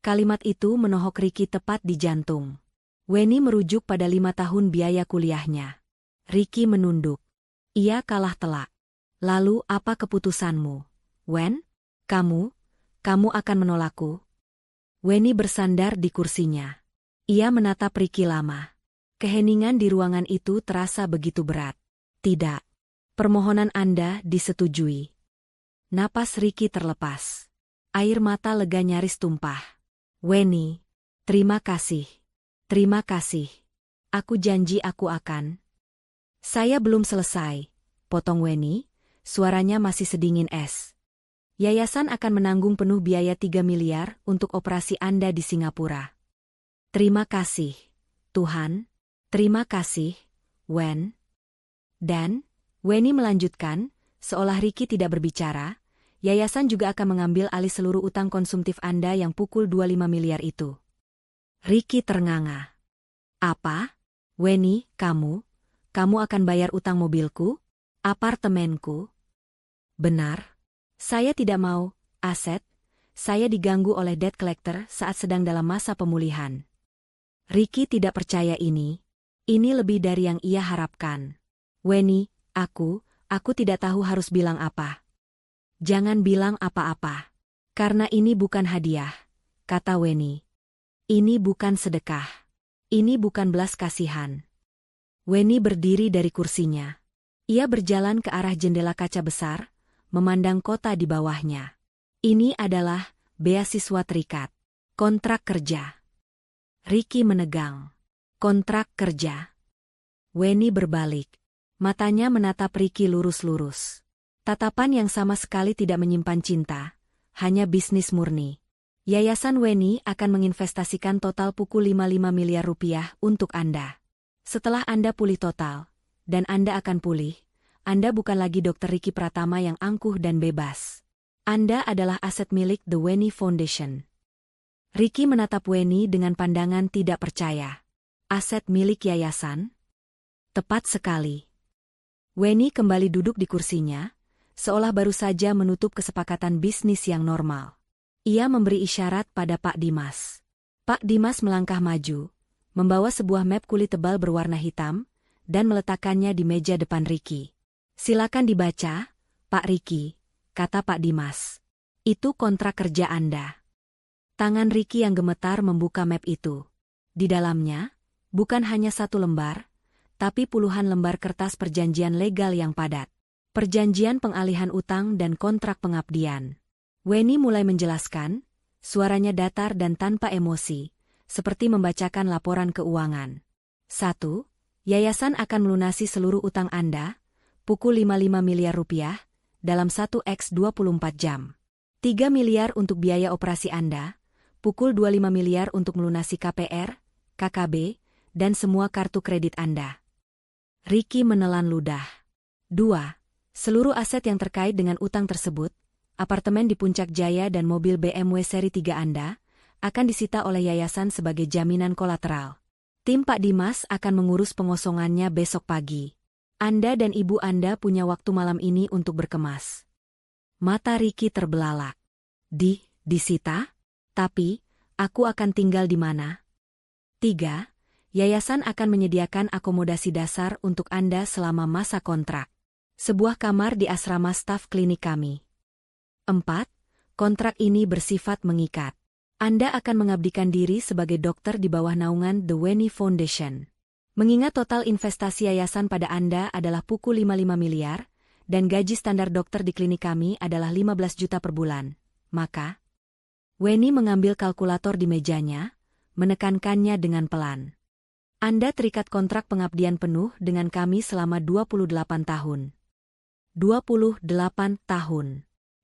Kalimat itu menohok Ricky tepat di jantung. Weni merujuk pada 5 tahun biaya kuliahnya. Ricky menunduk. Ia kalah telak. "Lalu apa keputusanmu, Wen? Kamu akan menolakku?" Weni bersandar di kursinya. Ia menatap Ricky lama. Keheningan di ruangan itu terasa begitu berat. "Tidak. Permohonan Anda disetujui." Napas Ricky terlepas. Air mata lega nyaris tumpah. "Weni, terima kasih. Terima kasih. Aku janji aku akan." "Saya belum selesai," potong Weni, suaranya masih sedingin es. "Yayasan akan menanggung penuh biaya 3 miliar untuk operasi Anda di Singapura." "Terima kasih, Tuhan. Terima kasih, Wen." Dan, Weni melanjutkan, seolah Ricky tidak berbicara, yayasan juga akan mengambil alih seluruh utang konsumtif Anda yang pukul 25 miliar itu. Ricky ternganga. "Apa? Weni, kamu akan bayar utang mobilku? Apartemenku?" "Benar. Saya tidak mau aset. Saya diganggu oleh debt collector saat sedang dalam masa pemulihan." Ricky tidak percaya ini. Ini lebih dari yang ia harapkan. "Weni, aku tidak tahu harus bilang apa." "Jangan bilang apa-apa. Karena ini bukan hadiah," kata Weni. "Ini bukan sedekah. Ini bukan belas kasihan." Weni berdiri dari kursinya. Ia berjalan ke arah jendela kaca besar, memandang kota di bawahnya. "Ini adalah beasiswa terikat. Kontrak kerja." Ricky menegang. "Kontrak kerja?" Weni berbalik. Matanya menatap Ricky lurus-lurus. Tatapan yang sama sekali tidak menyimpan cinta, hanya bisnis murni. "Yayasan Weni akan menginvestasikan total pukul 55 miliar rupiah untuk Anda. Setelah Anda pulih total, dan Anda akan pulih, Anda bukan lagi Dr. Ricky Pratama yang angkuh dan bebas. Anda adalah aset milik The Weni Foundation." Ricky menatap Weni dengan pandangan tidak percaya. "Aset milik yayasan?" "Tepat sekali." Weni kembali duduk di kursinya, seolah baru saja menutup kesepakatan bisnis yang normal. Ia memberi isyarat pada Pak Dimas. Pak Dimas melangkah maju, membawa sebuah map kulit tebal berwarna hitam, dan meletakkannya di meja depan Ricky. "Silakan dibaca, Pak Ricky," kata Pak Dimas. "Itu kontrak kerja Anda." Tangan Ricky yang gemetar membuka map itu. Di dalamnya, bukan hanya satu lembar, tapi puluhan lembar kertas perjanjian legal yang padat. Perjanjian pengalihan utang dan kontrak pengabdian. Weni mulai menjelaskan, suaranya datar dan tanpa emosi, seperti membacakan laporan keuangan. 1. Yayasan akan melunasi seluruh utang Anda, pukul 55 miliar rupiah, dalam 1x24 jam. 3 miliar untuk biaya operasi Anda, pukul 25 miliar untuk melunasi KPR, KKB, dan semua kartu kredit Anda. Ricky menelan ludah. 2. Seluruh aset yang terkait dengan utang tersebut, apartemen di Puncak Jaya dan mobil BMW seri 3 Anda, akan disita oleh yayasan sebagai jaminan kolateral. Tim Pak Dimas akan mengurus pengosongannya besok pagi. Anda dan ibu Anda punya waktu malam ini untuk berkemas. Mata Ricky terbelalak. Disita? Tapi, aku akan tinggal di mana? 3. Yayasan akan menyediakan akomodasi dasar untuk Anda selama masa kontrak. Sebuah kamar di asrama staf klinik kami. 4. Kontrak ini bersifat mengikat. Anda akan mengabdikan diri sebagai dokter di bawah naungan The Weni Foundation. Mengingat total investasi yayasan pada Anda adalah pukul 55 miliar, dan gaji standar dokter di klinik kami adalah 15 juta per bulan, maka Weni mengambil kalkulator di mejanya, menekankannya dengan pelan. Anda terikat kontrak pengabdian penuh dengan kami selama 28 tahun. 28 tahun.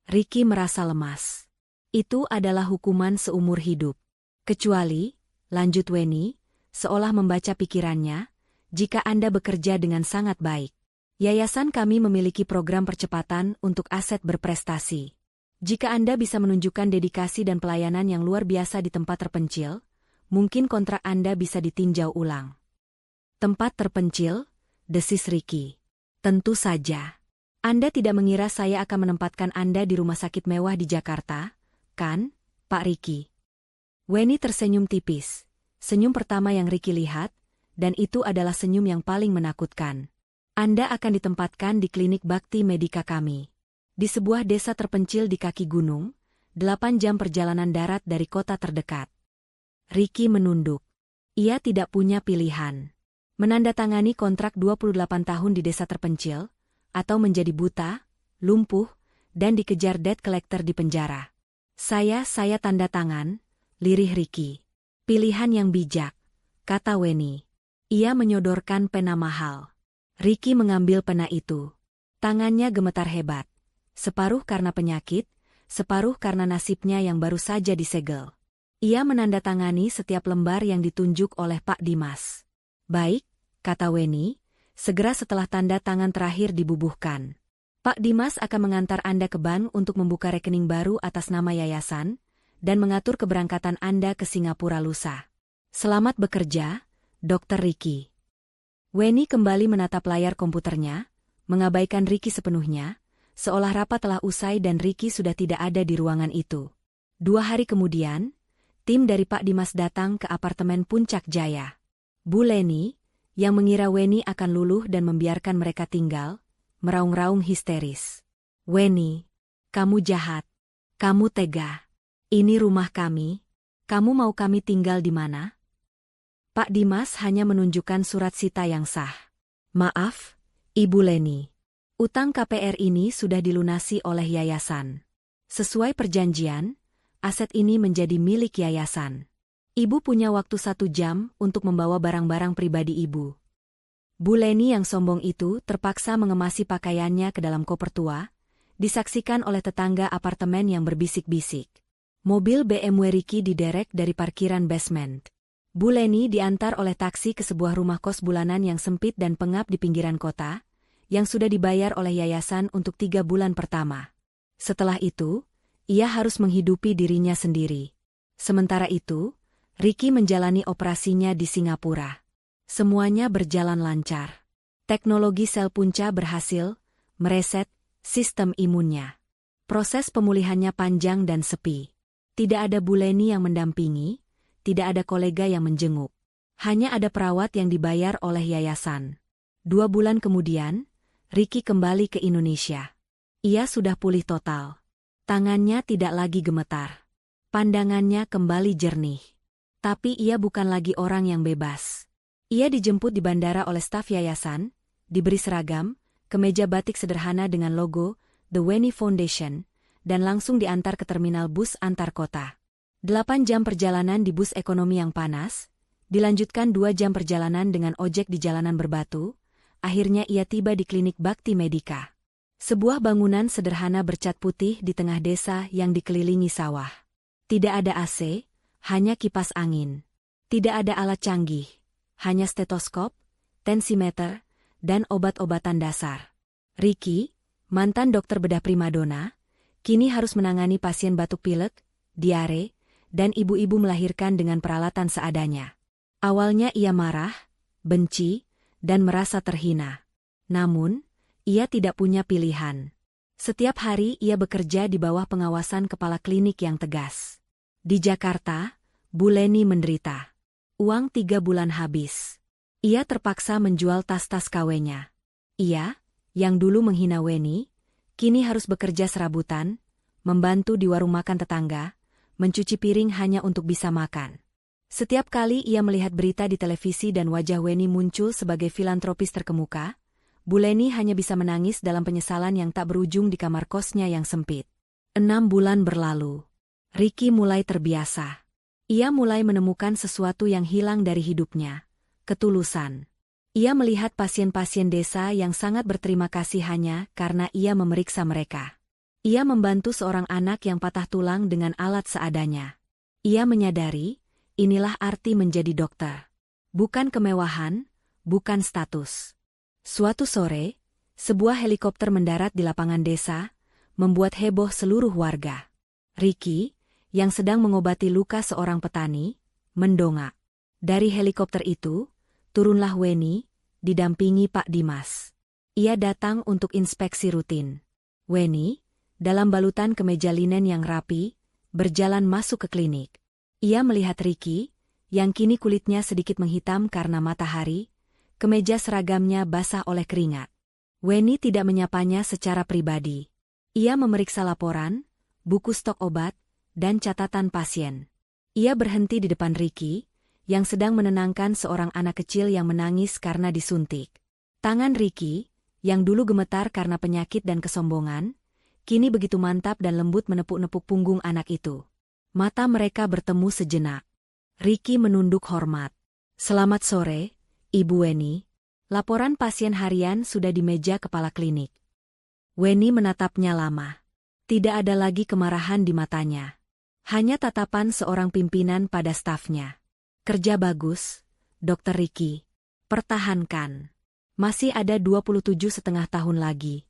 Ricky merasa lemas. Itu adalah hukuman seumur hidup. Kecuali, lanjut Weni, seolah membaca pikirannya, jika Anda bekerja dengan sangat baik. Yayasan kami memiliki program percepatan untuk aset berprestasi. Jika Anda bisa menunjukkan dedikasi dan pelayanan yang luar biasa di tempat terpencil, mungkin kontrak Anda bisa ditinjau ulang. Tempat terpencil, desis Ricky. Tentu saja. Anda tidak mengira saya akan menempatkan Anda di rumah sakit mewah di Jakarta, kan, Pak Ricky? Weni tersenyum tipis. Senyum pertama yang Ricky lihat, dan itu adalah senyum yang paling menakutkan. Anda akan ditempatkan di klinik bakti medika kami. Di sebuah desa terpencil di kaki gunung, 8 jam perjalanan darat dari kota terdekat. Ricky menunduk. Ia tidak punya pilihan. Menandatangani kontrak 28 tahun di desa terpencil, atau menjadi buta, lumpuh, dan dikejar debt collector di penjara. Saya tanda tangan, lirih Ricky. Pilihan yang bijak, kata Weni. Ia menyodorkan pena mahal. Ricky mengambil pena itu. Tangannya gemetar hebat. Separuh karena penyakit, separuh karena nasibnya yang baru saja disegel. Ia menandatangani setiap lembar yang ditunjuk oleh Pak Dimas. Baik, kata Weni, segera setelah tanda tangan terakhir dibubuhkan. Pak Dimas akan mengantar Anda ke bank untuk membuka rekening baru atas nama yayasan, dan mengatur keberangkatan Anda ke Singapura lusa. Selamat bekerja, Dr. Ricky. Weni kembali menatap layar komputernya, mengabaikan Ricky sepenuhnya, seolah rapat telah usai dan Ricky sudah tidak ada di ruangan itu. 2 hari kemudian, tim dari Pak Dimas datang ke apartemen Puncak Jaya. Bu Leni, yang mengira Weni akan luluh dan membiarkan mereka tinggal, meraung-raung histeris. Weni, kamu jahat. Kamu tega. Ini rumah kami. Kamu mau kami tinggal di mana? Pak Dimas hanya menunjukkan surat sita yang sah. Maaf, Ibu Leni. Utang KPR ini sudah dilunasi oleh yayasan. Sesuai perjanjian, aset ini menjadi milik yayasan. Ibu punya waktu 1 jam untuk membawa barang-barang pribadi Ibu. Bu Leni yang sombong itu terpaksa mengemasi pakaiannya ke dalam koper tua, disaksikan oleh tetangga apartemen yang berbisik-bisik. Mobil BMW Ricky diderek dari parkiran basement. Bu Leni diantar oleh taksi ke sebuah rumah kos bulanan yang sempit dan pengap di pinggiran kota, yang sudah dibayar oleh yayasan untuk 3 bulan pertama. Setelah itu, ia harus menghidupi dirinya sendiri. Sementara itu, Ricky menjalani operasinya di Singapura. Semuanya berjalan lancar. Teknologi sel punca berhasil mereset sistem imunnya. Proses pemulihannya panjang dan sepi. Tidak ada Bu Leni yang mendampingi, tidak ada kolega yang menjenguk. Hanya ada perawat yang dibayar oleh yayasan. 2 bulan kemudian, Ricky kembali ke Indonesia. Ia sudah pulih total. Tangannya tidak lagi gemetar. Pandangannya kembali jernih. Tapi ia bukan lagi orang yang bebas. Ia dijemput di bandara oleh staf yayasan, diberi seragam, kemeja batik sederhana dengan logo The Weni Foundation, dan langsung diantar ke terminal bus antar kota. 8 jam perjalanan di bus ekonomi yang panas, dilanjutkan 2 jam perjalanan dengan ojek di jalanan berbatu, akhirnya ia tiba di klinik bakti medika. Sebuah bangunan sederhana bercat putih di tengah desa yang dikelilingi sawah. Tidak ada AC, hanya kipas angin. Tidak ada alat canggih, hanya stetoskop, tensimeter, dan obat-obatan dasar. Ricky, mantan dokter bedah primadona, kini harus menangani pasien batuk pilek, diare, dan ibu-ibu melahirkan dengan peralatan seadanya. Awalnya ia marah, benci, dan merasa terhina. Namun, ia tidak punya pilihan. Setiap hari ia bekerja di bawah pengawasan kepala klinik yang tegas. Di Jakarta, Bu Leni menderita. Uang 3 bulan habis. Ia terpaksa menjual tas-tas KW-nya. Ia, yang dulu menghina Weni, kini harus bekerja serabutan, membantu di warung makan tetangga, mencuci piring hanya untuk bisa makan. Setiap kali ia melihat berita di televisi dan wajah Weni muncul sebagai filantropis terkemuka, Bu Leni hanya bisa menangis dalam penyesalan yang tak berujung di kamar kosnya yang sempit. 6 bulan berlalu. Ricky mulai terbiasa. Ia mulai menemukan sesuatu yang hilang dari hidupnya, ketulusan. Ia melihat pasien-pasien desa yang sangat berterima kasih hanya karena ia memeriksa mereka. Ia membantu seorang anak yang patah tulang dengan alat seadanya. Ia menyadari, inilah arti menjadi dokter. Bukan kemewahan, bukan status. Suatu sore, sebuah helikopter mendarat di lapangan desa, membuat heboh seluruh warga. Ricky, yang sedang mengobati luka seorang petani, mendongak. Dari helikopter itu, turunlah Weni, didampingi Pak Dimas. Ia datang untuk inspeksi rutin. Weni, dalam balutan kemeja linen yang rapi, berjalan masuk ke klinik. Ia melihat Ricky, yang kini kulitnya sedikit menghitam karena matahari, kemeja seragamnya basah oleh keringat. Weni tidak menyapanya secara pribadi. Ia memeriksa laporan, buku stok obat, dan catatan pasien. Ia berhenti di depan Ricky, yang sedang menenangkan seorang anak kecil yang menangis karena disuntik. Tangan Ricky, yang dulu gemetar karena penyakit dan kesombongan, kini begitu mantap dan lembut menepuk-nepuk punggung anak itu. Mata mereka bertemu sejenak. Ricky menunduk hormat. "Selamat sore, Ibu Weni. Laporan pasien harian sudah di meja kepala klinik." Weni menatapnya lama. Tidak ada lagi kemarahan di matanya. Hanya tatapan seorang pimpinan pada stafnya. "Kerja bagus, Dr. Ricky. Pertahankan. Masih ada 27,5 tahun lagi."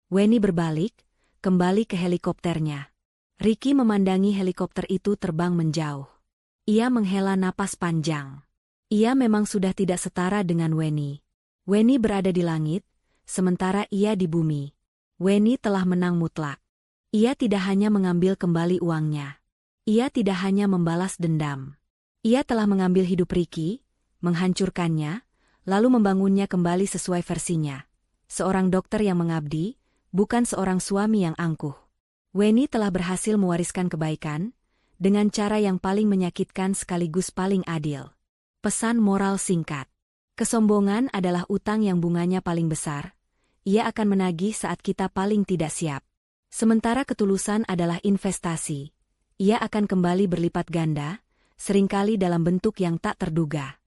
Weni berbalik, kembali ke helikopternya. Ricky memandangi helikopter itu terbang menjauh. Ia menghela napas panjang. Ia memang sudah tidak setara dengan Weni. Weni berada di langit, sementara ia di bumi. Weni telah menang mutlak. Ia tidak hanya mengambil kembali uangnya. Ia tidak hanya membalas dendam. Ia telah mengambil hidup Ricky, menghancurkannya, lalu membangunnya kembali sesuai versinya. Seorang dokter yang mengabdi, bukan seorang suami yang angkuh. Weni telah berhasil mewariskan kebaikan, dengan cara yang paling menyakitkan sekaligus paling adil. Pesan moral singkat. Kesombongan adalah utang yang bunganya paling besar. Ia akan menagih saat kita paling tidak siap. Sementara ketulusan adalah investasi. Ia akan kembali berlipat ganda, seringkali dalam bentuk yang tak terduga.